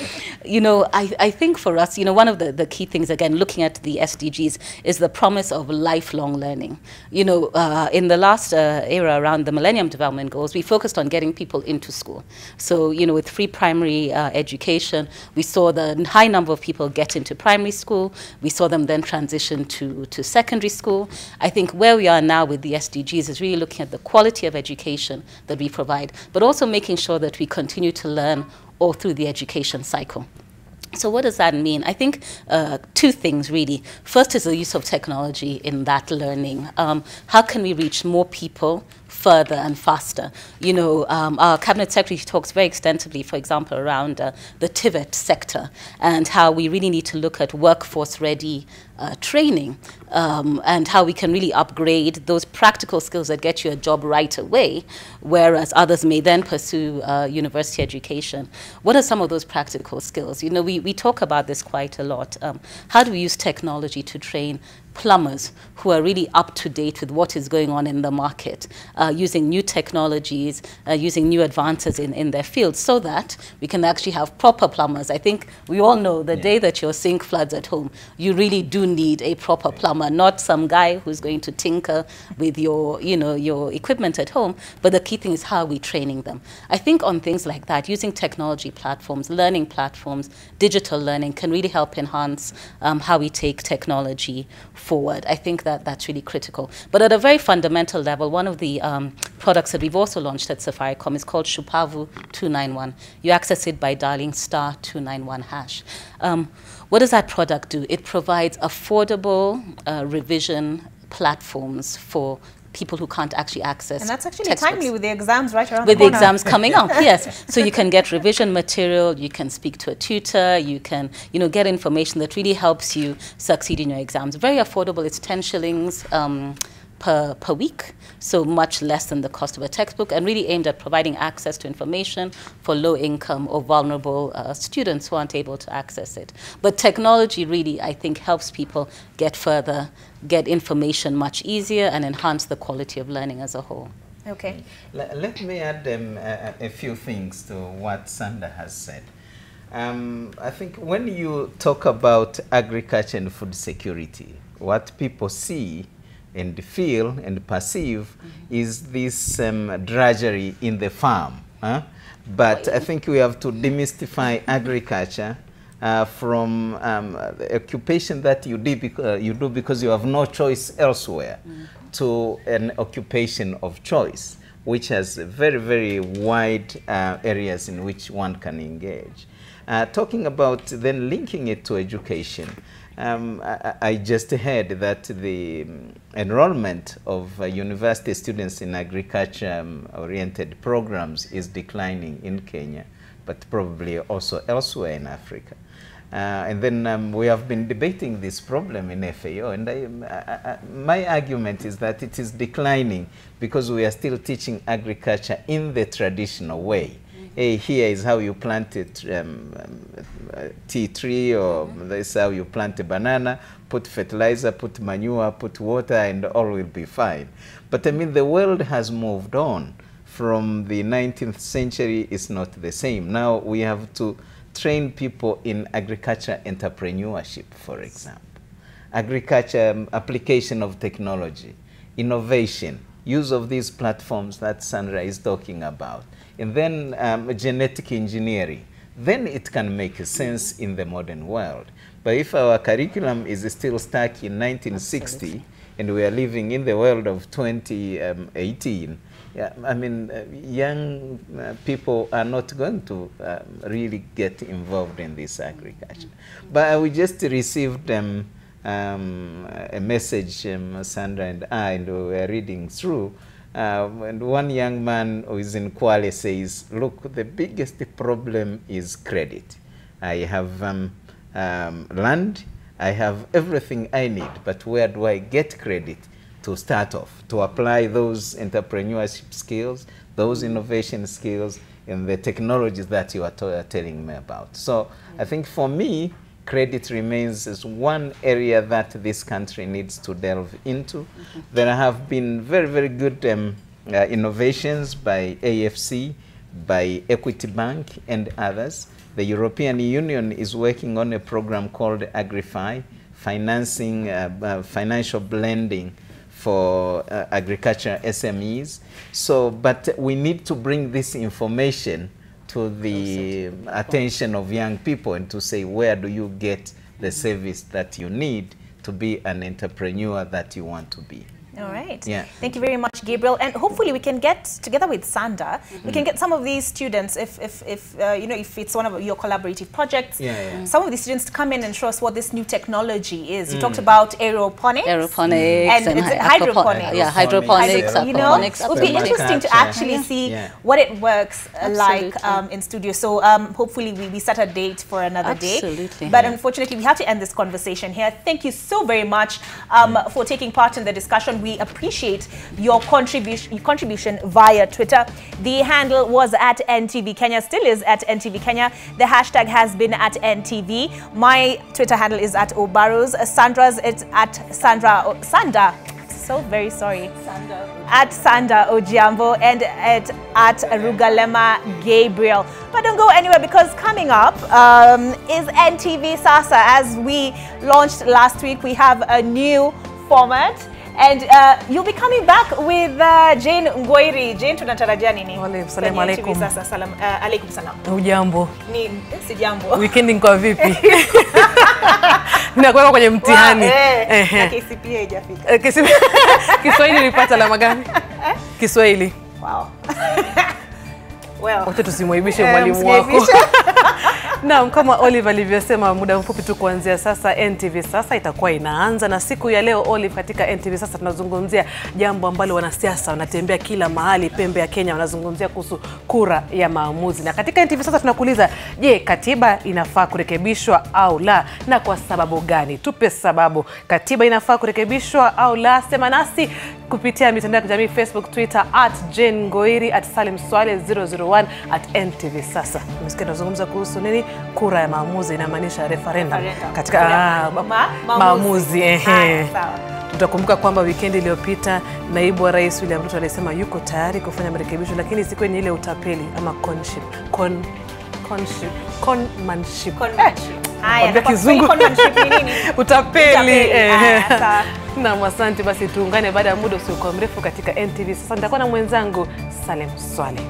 I think for us, one of the key things, again, looking at the SDGs, is the promise of lifelong learning. In the last era around the Millennium Development Goals, we focused on getting people into school. So, with free primary education, we saw the high number of people get into primary school. We saw them then transition to secondary school. I think where we are now with the SDGs is really looking at the quality of education that we provide, but also making sure that we continue to learn all through the education cycle. So what does that mean? I think two things, really. First is the use of technology in that learning. How can we reach more people further and faster? Our Cabinet Secretary talks very extensively, for example, around the TVET sector and how we really need to look at workforce-ready training and how we can really upgrade those practical skills that get you a job right away, whereas others may then pursue university education. What are some of those practical skills? We talk about this quite a lot. How do we use technology to train plumbers who are really up to date with what is going on in the market, using new technologies, using new advances in their fields, so that we can actually have proper plumbers. I think we all know the day that your sink floods at home, you really do need a proper plumber, not some guy who's going to tinker with your, your equipment at home. But the key thing is, how are we training them? I think on things like that, using technology platforms, learning platforms, digital learning can really help enhance how we take technology forward. I think that that's really critical. But at a very fundamental level, one of the products that we've also launched at Safaricom is called Shupavu 291. You access it by dialing *291#. What does that product do? It provides affordable revision platforms for people who can't actually access. And that's actually textbooks. timely with the exams right around with the the corner. exams coming up, yes. So you can get revision material, you can speak to a tutor, you can, get information that really helps you succeed in your exams. Very affordable. It's 10 shillings per week, so much less than the cost of a textbook, and really aimed at providing access to information for low-income or vulnerable students who aren't able to access it. But technology really, I think, helps people get further, get information much easier, and enhance the quality of learning as a whole. Okay. Let me add a few things to what Sandra has said. I think when you talk about agriculture and food security, what people see and feel and perceive is this drudgery in the farm. But I think we have to demystify agriculture from the occupation that you do because you have no choice elsewhere to an occupation of choice, which has very, very wide areas in which one can engage. Talking about then linking it to education, I just heard that the enrollment of university students in agriculture-oriented programs is declining in Kenya, but probably also elsewhere in Africa. And then we have been debating this problem in FAO, and my argument is that it is declining because we are still teaching agriculture in the traditional way. Hey, here is how you plant a tea tree, or this is how you plant a banana, put fertilizer, put manure, put water, and all will be fine. But I mean, the world has moved on. From the 19th century, it's not the same. Now we have to train people in agriculture entrepreneurship, for example. Agriculture, application of technology, innovation, use of these platforms that Sandra is talking about. And then genetic engineering, then it can make sense in the modern world. But if our curriculum is still stuck in 1960, absolutely, and we are living in the world of 2018, I mean, young people are not going to really get involved in this agriculture. But we just received a message, Sandra and I, and we were reading through. And one young man who is in Kwale says, look, the biggest problem is credit. I have land, I have everything I need, but where do I get credit to start off, to apply those entrepreneurship skills, those innovation skills, and the technologies that you are telling me about? So I think for me, credit remains as one area that this country needs to delve into. There have been very, very good innovations by AFC, by Equity Bank, and others. The European Union is working on a program called AgriFi, financing financial blending for agriculture SMEs. So, but we need to bring this information to the attention of young people and to say, where do you get the service that you need to be an entrepreneur that you want to be? All right. Yeah. Thank you very much, Gabriel. And hopefully we can get together with Sanda. We can get some of these students, if it's one of your collaborative projects, some of these students to come in and show us what this new technology is. You talked about aeroponics, and hydroponics. Yeah, hydroponics. It would be interesting to actually see what it works like in studio. So hopefully we set a date for another day. But unfortunately, we have to end this conversation here. Thank you so very much for taking part in the discussion. we appreciate your contribution via Twitter. The handle was at NTV Kenya, still is at NTV Kenya. The hashtag has been at NTV. My Twitter handle is at Burrows. Sandra's, it's at Sanda. So very sorry. At Sanda Ojiambo and at Rugalema Gabriel. But don't go anywhere, because coming up is NTV Sasa. As we launched last week, we have a new format. And you'll be coming back with Jane Ngoiri. Jane, tunatarajia nini? Olive, salamu alaikum. Sasa, alaikum salam. Ujambo. Si jambo. Weekend kwa vipi? Ninakuwa kwenye mtihani. Na KCPA haijafika. Kiswahili nilipata alama gani? Kiswahili. Wow. Well, wote tusimwaibishe mwalimu wako. Naam, kama Olive alivyosema, muda mfupi tu kuanzia sasa NTV Sasa itakuwa inaanza, na siku ya leo Olive, katika NTV Sasa tunazungumzia jambo ambalo wanasiasa wanatembea kila mahali pembe ya Kenya, wanazungumzia kuhusu kura ya maamuzi. Na katika NTV Sasa tunakuuliza, je, katiba inafaa kurekebishwa au la, na kwa sababu gani? Tupe sababu. Katiba inafaa kurekebishwa au la? Sema nasi kupitia mitandao ya kijamii, Facebook, Twitter @JaneNgoiri, @SalimSwale 001, @NTV Sasa. Msikia tunazungumza kuhusu nini? Kura ya maamuzi, inamaanisha referendum katika maamuzi. Tutakumbuka kwamba weekend iliyopita naibu wa rais William Ruto alisema yuko tayari kufanya marekebisho, lakini si kwenye ile utapeli ama conmanship. Haya, kizungu conmanship ni nini? Utapeli. Na asante, basi tuungane baada ya muda usiokuwa mrefu katika NTV Sasa. Nitakuwa na mwenzangu Salim Swale.